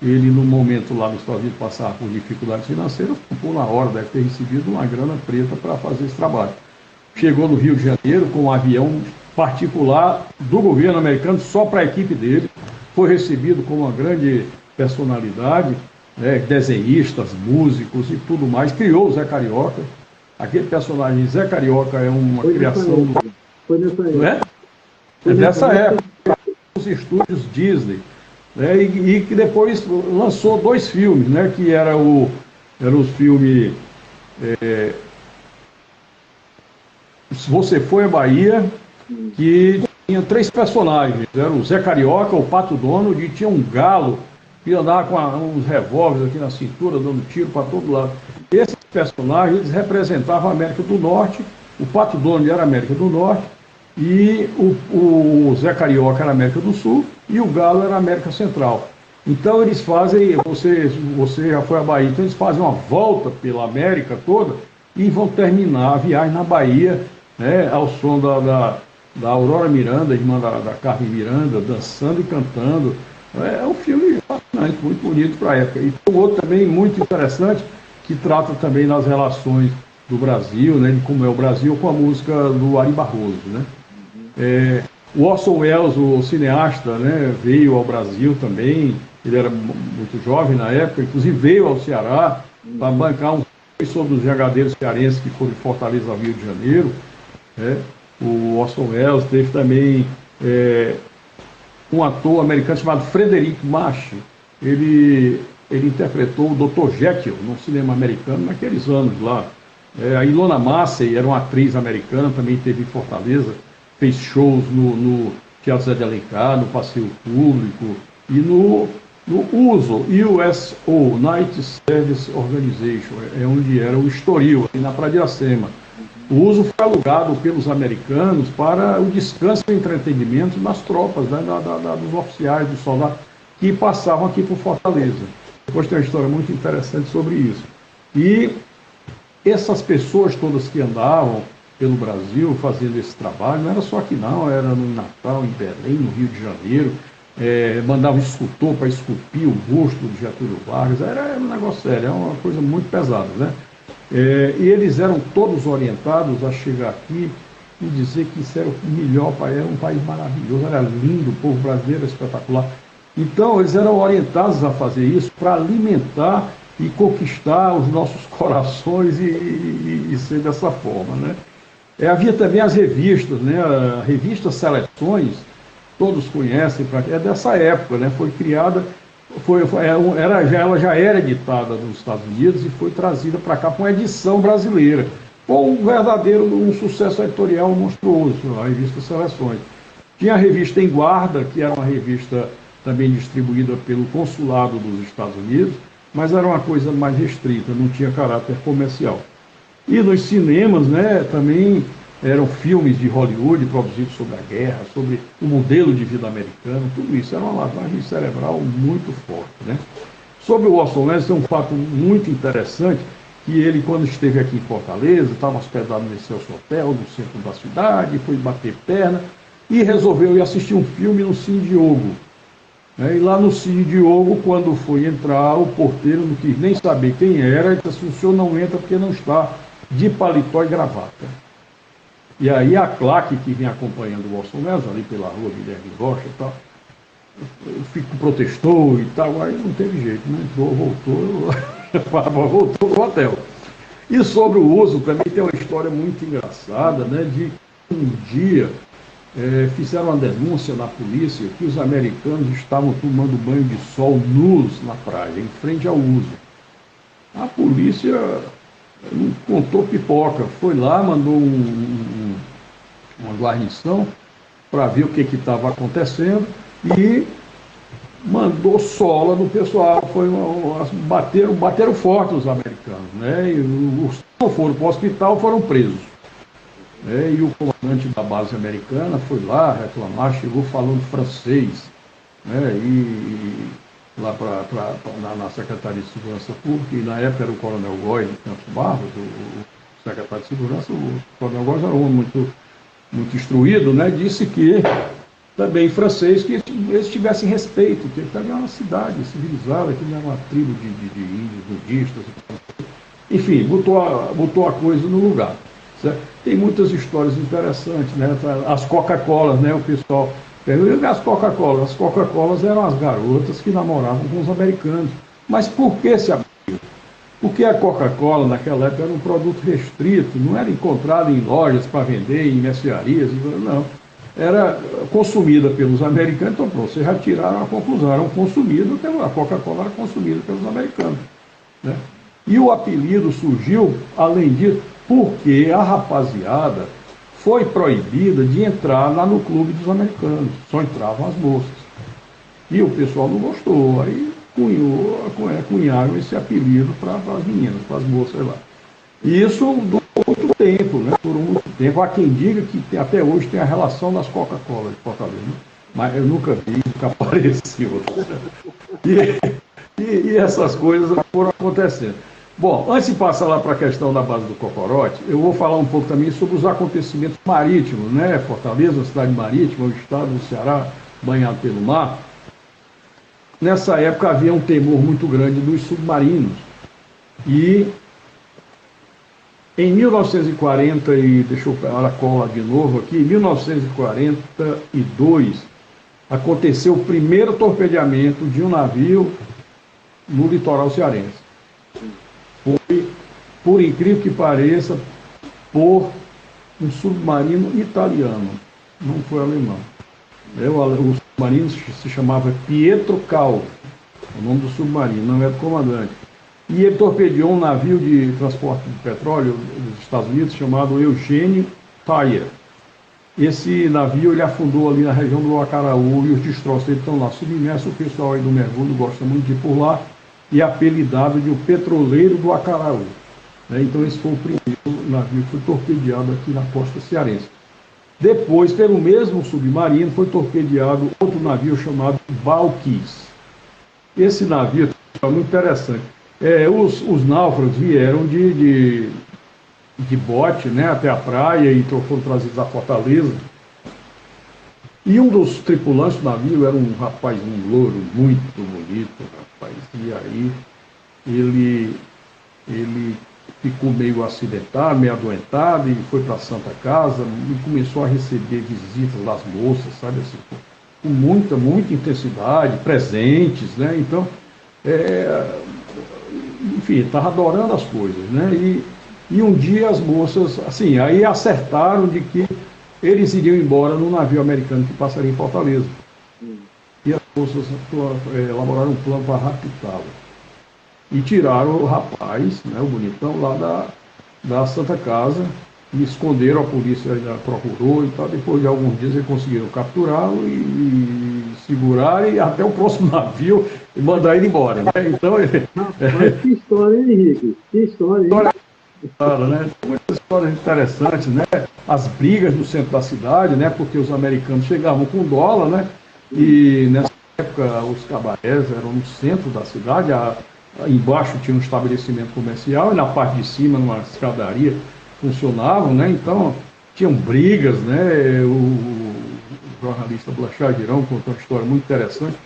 Ele, no momento lá nos Estados Unidos, passava por dificuldades financeiras, por na hora deve ter recebido uma grana preta para fazer esse trabalho. Chegou no Rio de Janeiro com um avião particular do governo americano, só para a equipe dele, foi recebido como uma grande personalidade, desenhistas, músicos e tudo mais, criou o Zé Carioca. Aquele personagem Zé Carioca é uma criação do... Foi nessa época. É dessa época, os estúdios Disney. E que depois lançou 2 filmes, que eram os filmes Você Foi à Bahia, que tinha 3 personagens, era o Zé Carioca, o Pato Donald, e tinha um galo que andava com uns revólveres aqui na cintura, dando tiro para todo lado. Esses personagens eles representavam a América do Norte, o Pato Donald era a América do Norte, e o Zé Carioca era a América do Sul, e o Galo era a América Central. Então eles fazem, você já foi à Bahia, então eles fazem uma volta pela América toda e vão terminar a viagem na Bahia, ao som da Aurora Miranda, irmã da Carmen Miranda, dançando e cantando. É um filme fascinante, muito bonito para a época. E tem um outro também muito interessante, que trata também das relações do Brasil, de como é o Brasil, com a música do Ari Barroso. O Orson Welles, o cineasta, veio ao Brasil também, ele era muito jovem na época, inclusive veio ao Ceará para bancar um filme sobre os jangadeiros cearenses que foram de Fortaleza ao Rio de Janeiro. O Orson Welles teve também um ator americano chamado Frederic March, ele interpretou o Dr. Jekyll no cinema americano naqueles anos lá. A Ilona Massey era uma atriz americana, também teve em Fortaleza, fez shows no Teatro Zé de Alencar, no Passeio Público e no USO, Night Service Organization, onde era o Estoril, ali na Praia de Iracema. O uso foi alugado pelos americanos para o descanso e entretenimento das tropas, dos oficiais, dos soldados, que passavam aqui por Fortaleza. Depois tem uma história muito interessante sobre isso. E essas pessoas todas que andavam pelo Brasil fazendo esse trabalho, não era só aqui não, era no Natal, em Belém, no Rio de Janeiro, mandavam escultor para esculpir o busto de Getúlio Vargas, era um negócio sério, é uma coisa muito pesada, e eles eram todos orientados a chegar aqui e dizer que isso era o melhor país, era um país maravilhoso, era lindo, o povo brasileiro era espetacular. Então, eles eram orientados a fazer isso para alimentar e conquistar os nossos corações e ser dessa forma, havia também as revistas, a revista Seleções, todos conhecem, é dessa época, foi criada, ela já era editada nos Estados Unidos e foi trazida para cá com uma edição brasileira. Foi um sucesso editorial monstruoso, a revista Seleções. Tinha a revista Em Guarda, que era uma revista também distribuída pelo consulado dos Estados Unidos, mas era uma coisa mais restrita, não tinha caráter comercial. E nos cinemas, também eram filmes de Hollywood produzidos sobre a guerra, sobre o modelo de vida americano, tudo isso era uma lavagem cerebral muito forte. Sobre o Orson Welles tem um fato muito interessante, que ele, quando esteve aqui em Fortaleza, estava hospedado no Excelsior Hotel, no centro da cidade, foi bater perna e resolveu ir assistir um filme no Cine Diogo. E lá no Cine Diogo, quando foi entrar, o porteiro não quis nem saber quem era, e disse assim: o senhor não entra porque não está de paletó e gravata. E aí a claque que vinha acompanhando o Orson Welles, ali pela rua Guilherme Rocha e tal, protestou e tal, aí não teve jeito, entrou, voltou, Voltou pro hotel. E sobre o uso, também tem uma história muito engraçada, né, de um dia fizeram uma denúncia na polícia que os americanos estavam tomando banho de sol nus na praia, em frente ao uso. A polícia não contou pipoca, foi lá, mandou uma guarnição para ver o que estava acontecendo e mandou sola no pessoal. Bateram forte os americanos, né? E os que não foram para o hospital foram presos. E o comandante da base americana foi lá reclamar, chegou falando francês, né? E lá na Secretaria de Segurança Pública, e na época era o Coronel Góes de Campos Barros, o secretário de Segurança. O Coronel Góes era um homem muito instruído, né? Disse que também em francês, que eles tivessem respeito, que também é uma cidade civilizada, que não é uma tribo de índios, budistas. Enfim, botou a coisa no lugar. Certo? Tem muitas histórias interessantes, né? As Coca-Colas, né? O pessoal pergunta, as Coca-Colas? As Coca-Colas eram as garotas que namoravam com os americanos. Mas por que se abriu? Porque a Coca-Cola, naquela época, era um produto restrito, não era encontrado em lojas para vender, em mercearias, não. Era consumida pelos americanos, então pronto, vocês já tiraram a conclusão, eram consumidas, a Coca-Cola era consumida pelos americanos, né? E o apelido surgiu, além disso, porque a rapaziada foi proibida de entrar lá no clube dos americanos, só entravam as moças. E o pessoal não gostou, aí cunharam esse apelido para as meninas, para as moças lá. E isso durou muito tempo, né? Durou muito tempo. Há quem diga que até hoje tem a relação das Coca-Cola de Fortaleza, né? Mas eu nunca vi, nunca apareceu. E essas coisas foram acontecendo. Bom, antes de passar lá para a questão da base do Cocorote, eu vou falar um pouco também sobre os acontecimentos marítimos, né? Fortaleza, uma cidade marítima, o estado do Ceará, banhado pelo mar. Nessa época havia um temor muito grande dos submarinos. E em 1940, e deixa eu pegar a cola de novo aqui, em 1942, aconteceu o primeiro torpedeamento de um navio no litoral cearense. Foi, por incrível que pareça, por um submarino italiano, não foi alemão. O submarino se chamava Pietro Calvi, o nome do submarino, não é do comandante. E ele torpedeou um navio de transporte de petróleo dos Estados Unidos chamado Eugênio Thayer. Esse navio ele afundou ali na região do Acaraú e os destroços estão lá submersos. O pessoal aí do mergulho gosta muito de ir por lá e é apelidado de o petroleiro do Acaraú. Então esse foi o primeiro navio que foi torpedeado aqui na costa cearense. Depois, pelo mesmo submarino, foi torpedeado outro navio chamado Valquis. Esse navio é muito interessante. Os náufragos vieram de bote, né, até a praia e foram trazidos à Fortaleza. E um dos tripulantes do navio era um rapaz, um louro muito bonito, rapaz. E aí ele ficou meio acidentado, meio adoentado e foi para a Santa Casa e começou a receber visitas das moças, sabe assim, com muita intensidade, presentes, né? Então, enfim, estava adorando as coisas, né? E um dia as moças, assim, aí acertaram de que eles iriam embora no navio americano que passaria em Fortaleza. E as moças elaboraram um plano para raptá-lo. E tiraram o rapaz, né, o bonitão, lá da Santa Casa, e esconderam, a polícia já procurou e tal. Depois de alguns dias eles conseguiram capturá-lo e segurar e até o próximo navio e mandar ele embora, né? Então, mas que história, hein, Henrique? Que história, hein? Né? Muitas histórias interessantes, né? As brigas no centro da cidade, né? Porque os americanos chegavam com dólar, né? E nessa época os cabarés eram no centro da cidade, embaixo tinha um estabelecimento comercial e na parte de cima, numa escadaria, funcionavam, né? Então tinham brigas, né? O jornalista Blachar Girão contou uma história muito interessante.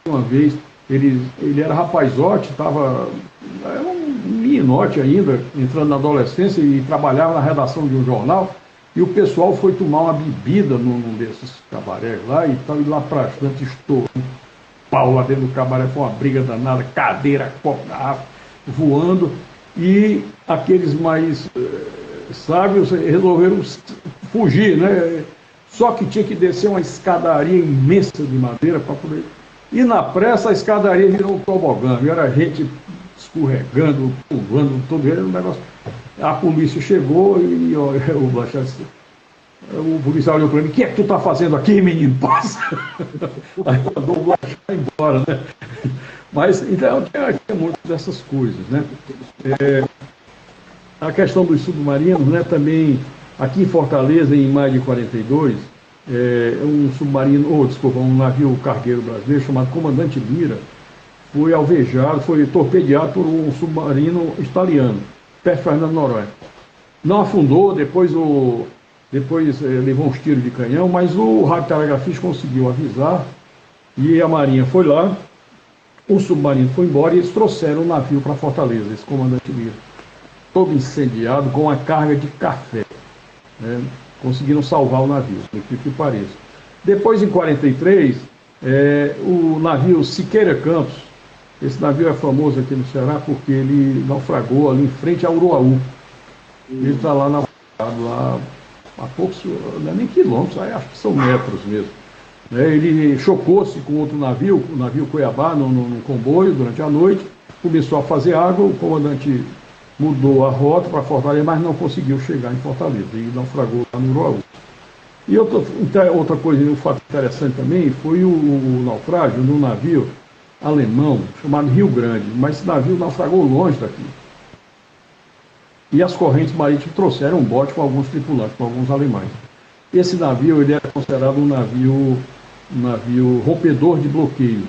Uma vez ele era rapazote, era um meninote ainda, entrando na adolescência e trabalhava na redação de um jornal, e o pessoal foi tomar uma bebida num desses cabarés lá e tal, e lá para frente estourou um pau lá dentro do cabaré, foi uma briga danada, cadeira, copo, garrafa, voando, e aqueles mais sábios resolveram fugir, né? Só que tinha que descer uma escadaria imensa de madeira para poder... E na pressa a escadaria virou um tobogã, e era gente escorregando, pulando, todo ele, um negócio. A polícia chegou e o policial olhou para mim: o que é que tu está fazendo aqui, menino? Passa! Aí mandou o Blachar embora, né? Mas, então, tinha muitas dessas coisas, né? A questão dos submarinos, né, também, aqui em Fortaleza, em maio de 42, um navio cargueiro brasileiro chamado Comandante Lira foi alvejado, foi torpedeado por um submarino italiano, perto de Fernando Noronha. Não afundou, depois levou uns tiros de canhão, mas o radiotelegrafista conseguiu avisar, e a Marinha foi lá, o submarino foi embora e eles trouxeram o navio para Fortaleza, esse Comandante Lira, todo incendiado, com uma carga de café, né? Conseguiram salvar o navio, por que pareça. Depois, em 43, o navio Siqueira Campos, esse navio é famoso aqui no Ceará porque ele naufragou ali em frente a Uruaú. Ele está lá naufragado, lá a poucos, não é nem quilômetros, acho que são metros mesmo. Ele chocou-se com outro navio, o navio Cuiabá, no comboio, durante a noite, começou a fazer água, o comandante mudou a rota para Fortaleza, mas não conseguiu chegar em Fortaleza, e naufragou lá no Uruaú. E outra coisa, um fato interessante também, foi o naufrágio de um navio alemão, chamado Rio Grande, mas esse navio naufragou longe daqui. E as correntes marítimas trouxeram um bote com alguns tripulantes, com alguns alemães. Esse navio, ele era considerado um navio rompedor de bloqueios.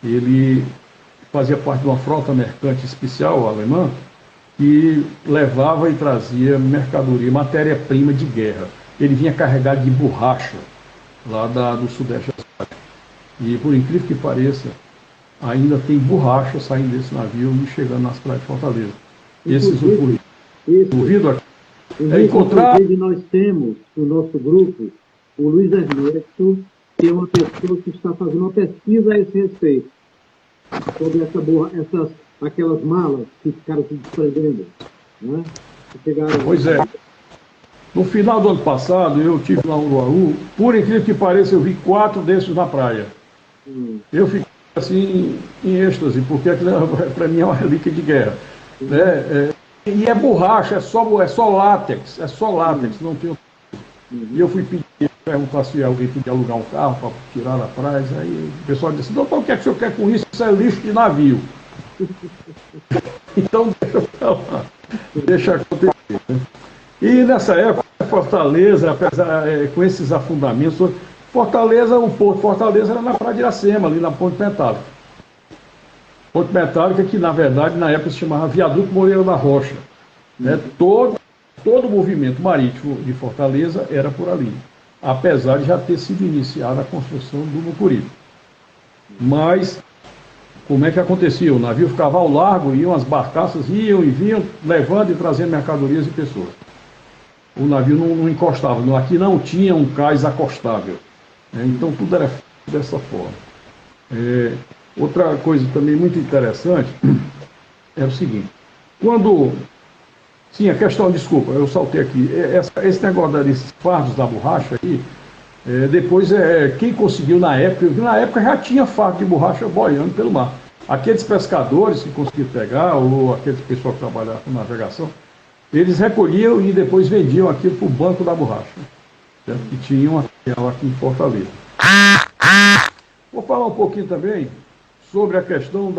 Ele fazia parte de uma frota mercante especial alemã, que levava e trazia mercadoria, matéria-prima de guerra. Ele vinha carregado de borracha, lá do Sudeste Asiático. E, por incrível que pareça, ainda tem borracha saindo desse navio e chegando nas praias de Fortaleza. Esses ocorridos aqui. Inclusive, nós temos no nosso grupo o Luiz Ernesto, que é uma pessoa que está fazendo uma pesquisa a esse respeito, sobre aquelas malas que ficaram se desprendendo, né? Pois é. No final do ano passado, eu estive lá no Uruaú, por incrível que pareça, eu vi 4 desses na praia. Eu fiquei assim, em êxtase, porque para mim é uma relíquia de guerra. Né? E é borracha, é só látex, não tem. E eu fui perguntar se alguém podia alugar um carro para tirar na praia. Aí o pessoal disse: doutor, o que é que o senhor quer com isso? Isso é lixo de navio. Então deixa acontecer. Né? E nessa época, Fortaleza, com esses afundamentos, o Porto Fortaleza era na Praia de Iracema, ali na Ponte Metálica. Ponte Metálica, que na verdade na época se chamava Viaduto Moreira da Rocha. Né? Todo o movimento marítimo de Fortaleza era por ali, apesar de já ter sido iniciada a construção do Mucuripe. Mas como é que acontecia? O navio ficava ao largo, iam as barcaças, iam e vinham, levando e trazendo mercadorias e pessoas. O navio não encostava, aqui não tinha um cais acostável. Então tudo era feito dessa forma. Outra coisa também muito interessante é o seguinte: sim, a questão, desculpa, eu saltei aqui, esse negócio desses fardos da borracha aí, depois quem conseguiu na época já tinha fardo de borracha boiando pelo mar. Aqueles pescadores que conseguiram pegar, ou aqueles pessoal que trabalhavam com navegação, eles recolhiam e depois vendiam aquilo para o Banco da Borracha, certo? Que tinham aqui em Fortaleza. Vou falar um pouquinho também sobre a questão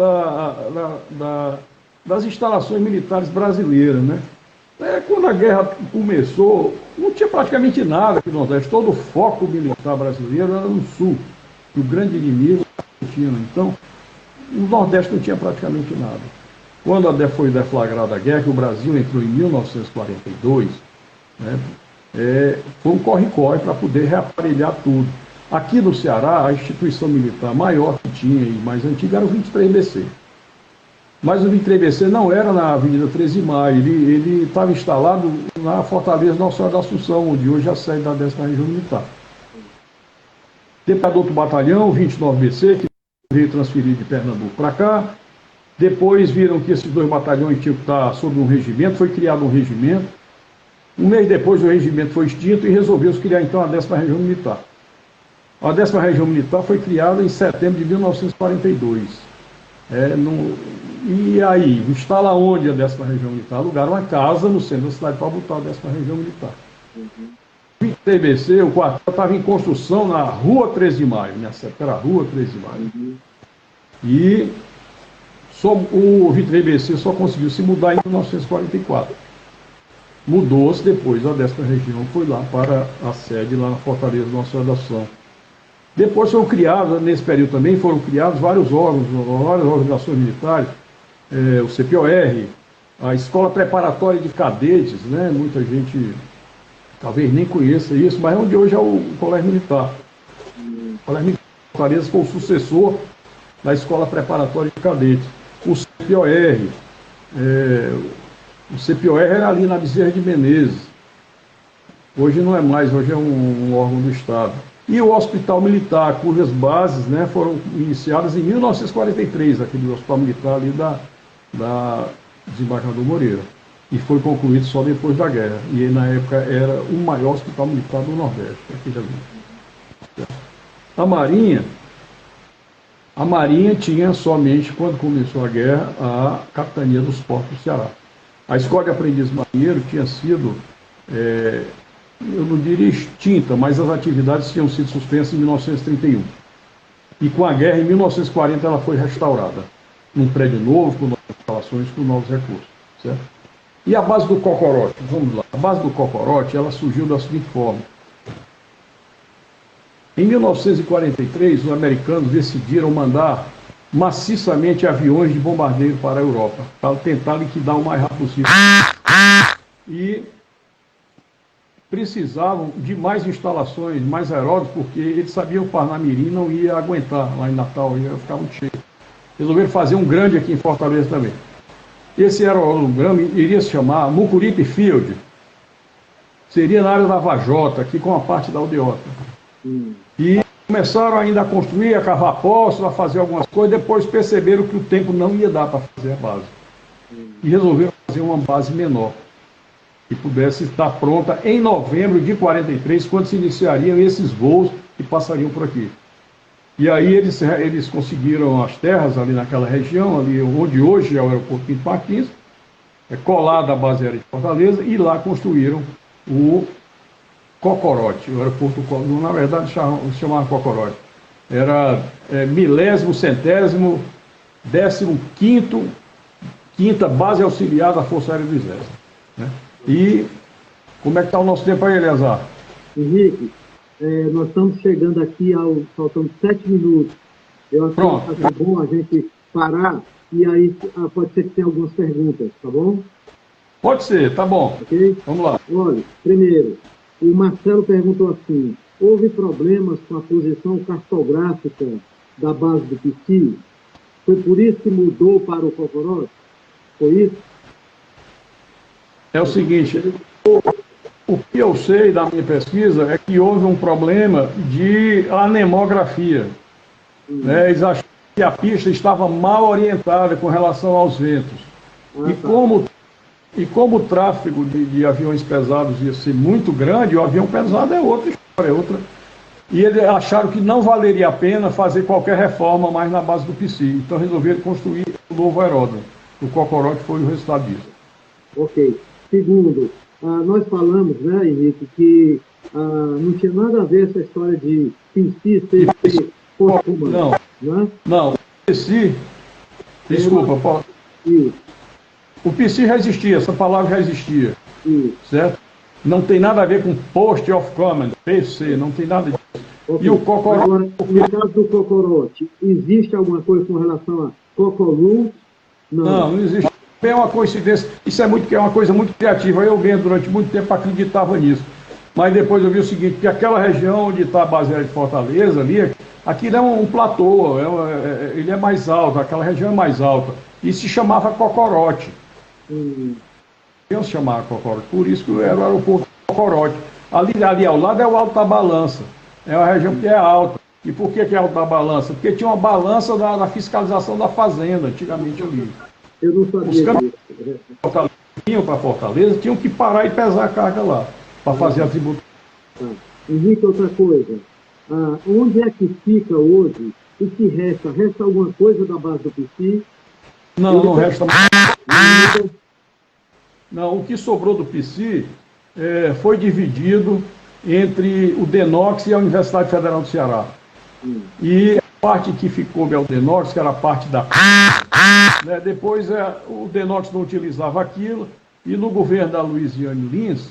das instalações militares brasileiras, né? Quando a guerra começou, não tinha praticamente nada aqui no Nordeste. Todo o foco militar brasileiro era no Sul, que o grande inimigo era a Argentina. Então, no Nordeste não tinha praticamente nada. Quando foi deflagrada a guerra, que o Brasil entrou em 1942, né, foi um corre-corre para poder reaparelhar tudo. Aqui no Ceará, a instituição militar maior que tinha e mais antiga era o 23BC. Mas o 23BC não era na Avenida 13 de Maio, ele estava instalado na Fortaleza Nossa Senhora da Assunção, onde hoje é a sede da 10ª Região Militar. Depois outro batalhão, o 29BC, que veio transferido de Pernambuco para cá, Depois viram que esses 2 batalhões tinham que estar sob um regimento, foi criado um regimento. Um mês depois o regimento foi extinto e resolveu-se criar então a 10ª Região Militar. A 10ª Região Militar foi criada em setembro de 1942. E aí, instala onde a 10ª Região Militar? Alugaram uma casa no centro da cidade para botar a 10ª Região Militar. O TBC, o quartel, estava em construção na Rua 13 de Maio, nessa época era a Rua 13 de Maio. E o VTBC só conseguiu se mudar em 1944. Mudou-se depois, a 10ª Região foi lá para a sede, lá na Fortaleza da nossa redação. Depois foram criados, nesse período também, foram criados vários órgãos, várias organizações militares, o CPOR, a Escola Preparatória de Cadetes, né? Muita gente talvez nem conheça isso, mas onde hoje é o Colégio Militar. O Colégio Militar de Fortaleza foi o sucessor da Escola Preparatória de Cadetes. O CPOR era ali na Bezerra de Menezes. Hoje não é mais, hoje é um órgão do Estado. E o Hospital Militar, cujas bases, né, foram iniciadas em 1943, aquele Hospital Militar ali da Desembargador Moreira. E foi concluído só depois da guerra. E na época era o maior hospital militar do Nordeste. Aquele ali. A Marinha tinha somente, quando começou a guerra, a Capitania dos Portos do Ceará. A Escola de Aprendiz Marinheiro tinha sido, eu não diria extinta, mas as atividades tinham sido suspensas em 1931. E com a guerra, em 1940, ela foi restaurada. Num prédio novo, com novas instalações, com novos recursos. Certo? E a base do Cocorote? Vamos lá. A base do Cocorote, ela surgiu da seguinte forma. Em 1943, os americanos decidiram mandar maciçamente aviões de bombardeio para a Europa, para tentar liquidar o mais rápido possível. E precisavam de mais instalações, mais aeródromos, porque eles sabiam que o Parnamirim não ia aguentar lá em Natal, ia ficar muito cheio. Resolveram fazer um grande aqui em Fortaleza também. Esse aeródromo iria se chamar Mucuripe Field. Seria na área da Vajota, aqui com a parte da aldeota. E começaram ainda a construir, a cavar poços, a fazer algumas coisas, depois perceberam que o tempo não ia dar para fazer a base. E resolveram fazer uma base menor, que pudesse estar pronta em novembro de 43, quando se iniciariam esses voos que passariam por aqui. E aí eles conseguiram as terras ali naquela região, ali onde hoje é o aeroporto Pinto Martins, colado à base aérea de Fortaleza, e lá construíram o Cocorote, o aeroporto, na verdade se chamava Cocorote. Era milésimo, centésimo, 15ª base auxiliar da Força Aérea do Exército. Né? E como é que está o nosso tempo aí, Eleazar? Henrique, nós estamos chegando aqui, faltando 7 minutos. Eu acho que é bom a gente parar e aí pode ser que tenha algumas perguntas, tá bom? Pode ser, tá bom. Ok? Vamos lá. Olha, primeiro, o Marcelo perguntou assim, houve problemas com a posição cartográfica da base do PC? Foi por isso que mudou para o Cocorote? Foi isso? É o seguinte, o que eu sei da minha pesquisa é que houve um problema de anemografia. Né? Eles acharam que a pista estava mal orientada com relação aos ventos. E como o tráfego de aviões pesados ia ser muito grande, o avião pesado é outra história, E eles acharam que não valeria a pena fazer qualquer reforma mais na base do PC. Então resolveram construir um novo aeródromo. O Cocorote foi o resultado disso. Ok. Segundo, nós falamos, né, Henrique, que não tinha nada a ver essa história de PC ser posto-humano. Não, o PC, desculpa, o PC já existia, essa palavra já existia, certo? Não tem nada a ver com Post of Command, PC, não tem nada disso. Okay. E o Cocorote... Agora, no caso do Cocorote, existe alguma coisa com relação a Cocorote? Não existe. É uma coincidência, isso é uma coisa muito criativa. Eu mesmo, durante muito tempo, acreditava nisso. Mas depois eu vi o seguinte, que aquela região onde está a base aérea de Fortaleza, ali, aquilo é um platô, ele é mais alto, aquela região é mais alta. E se chamava Cocorote. Se chamava Cocorote, por isso que era o aeroporto Cocorote. Ali ao lado é o Alto da Balança. É uma região que é alta. E por que é alto da balança? Porque tinha uma balança da fiscalização da fazenda, antigamente ali. Eu não sabia Os caminhões disso. que vinham para Fortaleza tinham que parar e pesar a carga lá, para fazer a tributação. Tá. Henrique, outra coisa. Onde é que fica hoje? O que resta? Resta alguma coisa da base do PC? Não resta. Não, o que sobrou do PC foi dividido entre o Denox e a Universidade Federal do Ceará. E a parte que ficou é o Denox, que era a parte da... Né, depois o Denox não utilizava aquilo, e no governo da Luiziane Lins,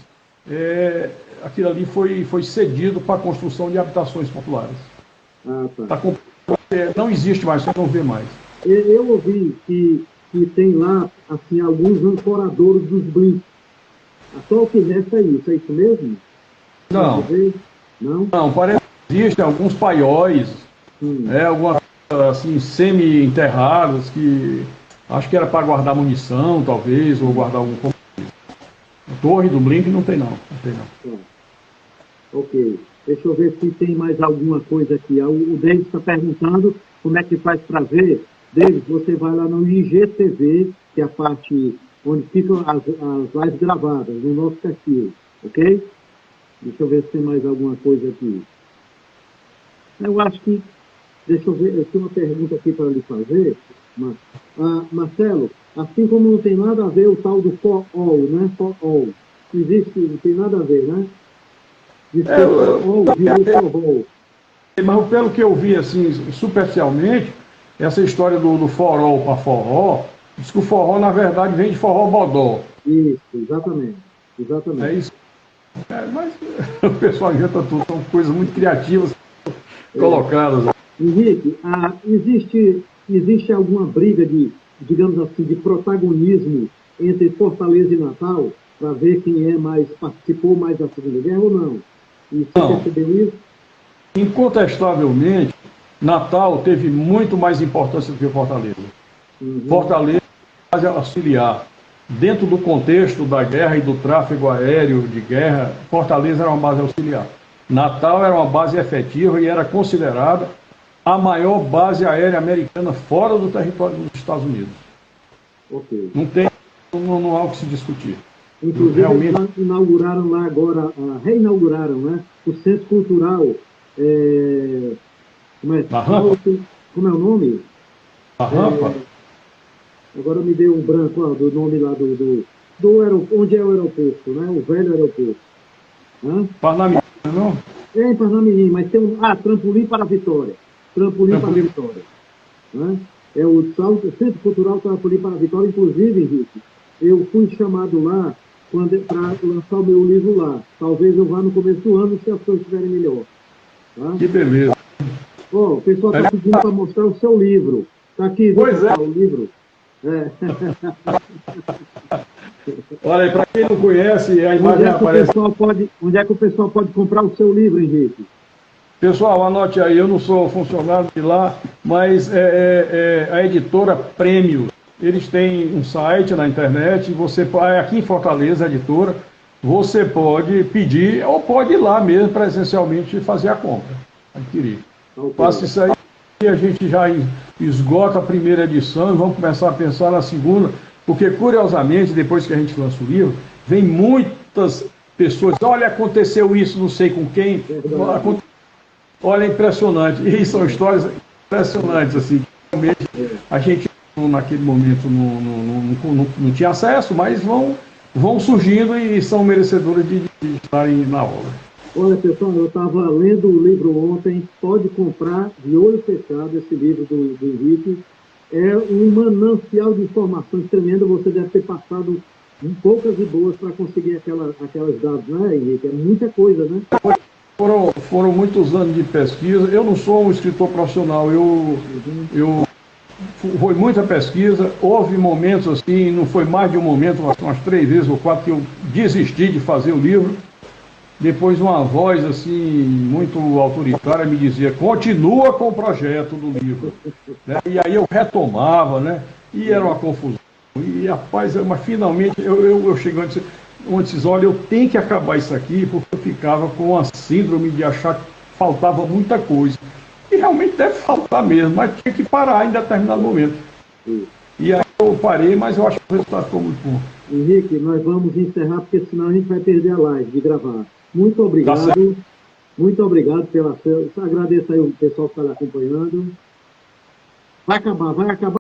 aquilo ali foi cedido para a construção de habitações populares. Tá. Não existe mais, você não vê mais. Eu ouvi que tem lá assim, alguns ancoradores dos blinks. Só o que resta é isso mesmo? Não. Não, parece que existem alguns paióis, algumas assim, semi-enterradas, que acho que era para guardar munição, talvez, ou guardar algum... A torre do Blink não tem não. Ok. Deixa eu ver se tem mais alguma coisa aqui. O David está perguntando como é que faz para ver. David, você vai lá no IGTV, que é a parte onde ficam as lives gravadas, no nosso perfil, ok? Deixa eu ver se tem mais alguma coisa aqui. Eu acho que... Deixa eu ver, eu tenho uma pergunta aqui para lhe fazer. Marcelo, assim como não tem nada a ver o tal do For All, né? For All. Existe, não tem nada a ver, né? Mas pelo que eu vi, assim, superficialmente, essa história do forró para forró, diz que o forró, na verdade, vem de forró bodó. Isso, exatamente. É isso. Mas o pessoal inventa tudo, são coisas muito criativas colocadas. Henrique, existe alguma briga digamos assim, de protagonismo entre Fortaleza e Natal, para ver quem participou mais da Segunda Guerra ou não? E você percebeu isso? Incontestavelmente, Natal teve muito mais importância do que Fortaleza. Fortaleza é uma base auxiliar. Dentro do contexto da guerra e do tráfego aéreo de guerra, Fortaleza era uma base auxiliar. Natal era uma base efetiva e era considerada a maior base aérea americana fora do território dos Estados Unidos. Okay. Não há o que se discutir. Inclusive, realmente... eles inauguraram lá agora, reinauguraram, né? O Centro Cultural. Como é o nome? A Rampa? Agora me deu um branco do nome lá onde é o aeroporto, né? O velho aeroporto. Parnamirim, não? É em Parnamirim, mas tem Trampolim para a Vitória. Trampolim para a Vitória. Né? É o Centro Cultural Trampolim para a Vitória. Inclusive, Henrique, eu fui chamado lá para lançar o meu livro lá. Talvez eu vá no começo do ano, se as coisas estiverem melhor. Tá? Que beleza. O pessoal está pedindo para mostrar o seu livro. Está aqui, pois o livro. Olha, para quem não conhece, a imagem aparece... Onde é que o pessoal pode comprar o seu livro, Henrique? Pessoal, anote aí, eu não sou funcionário de lá, mas a editora Prêmio. Eles têm um site na internet, aqui em Fortaleza, a editora, você pode pedir, ou pode ir lá mesmo, presencialmente, fazer a compra, adquirir. Faça isso aí e a gente já esgota a primeira edição e vamos começar a pensar na segunda, porque, curiosamente, depois que a gente lança o livro, vem muitas pessoas, olha, aconteceu isso, não sei com quem, olha, é impressionante, e são histórias impressionantes, assim, realmente a gente naquele momento não tinha acesso, mas vão surgindo e são merecedoras de estarem na obra. Olha, pessoal, eu estava lendo o livro ontem, pode comprar de olho fechado esse livro do Henrique. É um manancial de informações tremenda, você deve ter passado poucas e boas para conseguir aquelas dados, né, Henrique? É muita coisa, né? Foram muitos anos de pesquisa. Eu não sou um escritor profissional, foi muita pesquisa, houve momentos assim, não foi mais de um momento, umas 3 vezes ou 4 que eu desisti de fazer o livro. Depois uma voz assim, muito autoritária me dizia, continua com o projeto do livro. Né? E aí eu retomava, né? E era uma confusão. E rapaz, mas finalmente eu chegando onde disse, olha, eu tenho que acabar isso aqui, porque eu ficava com a síndrome de achar que faltava muita coisa. E realmente deve faltar mesmo, mas tinha que parar em determinado momento. E aí eu parei, mas eu acho que o resultado ficou muito bom. Henrique, nós vamos encerrar, porque senão a gente vai perder a live de gravar. Muito obrigado. Muito obrigado pela sua. Agradeço aí o pessoal que está acompanhando. Vai acabar.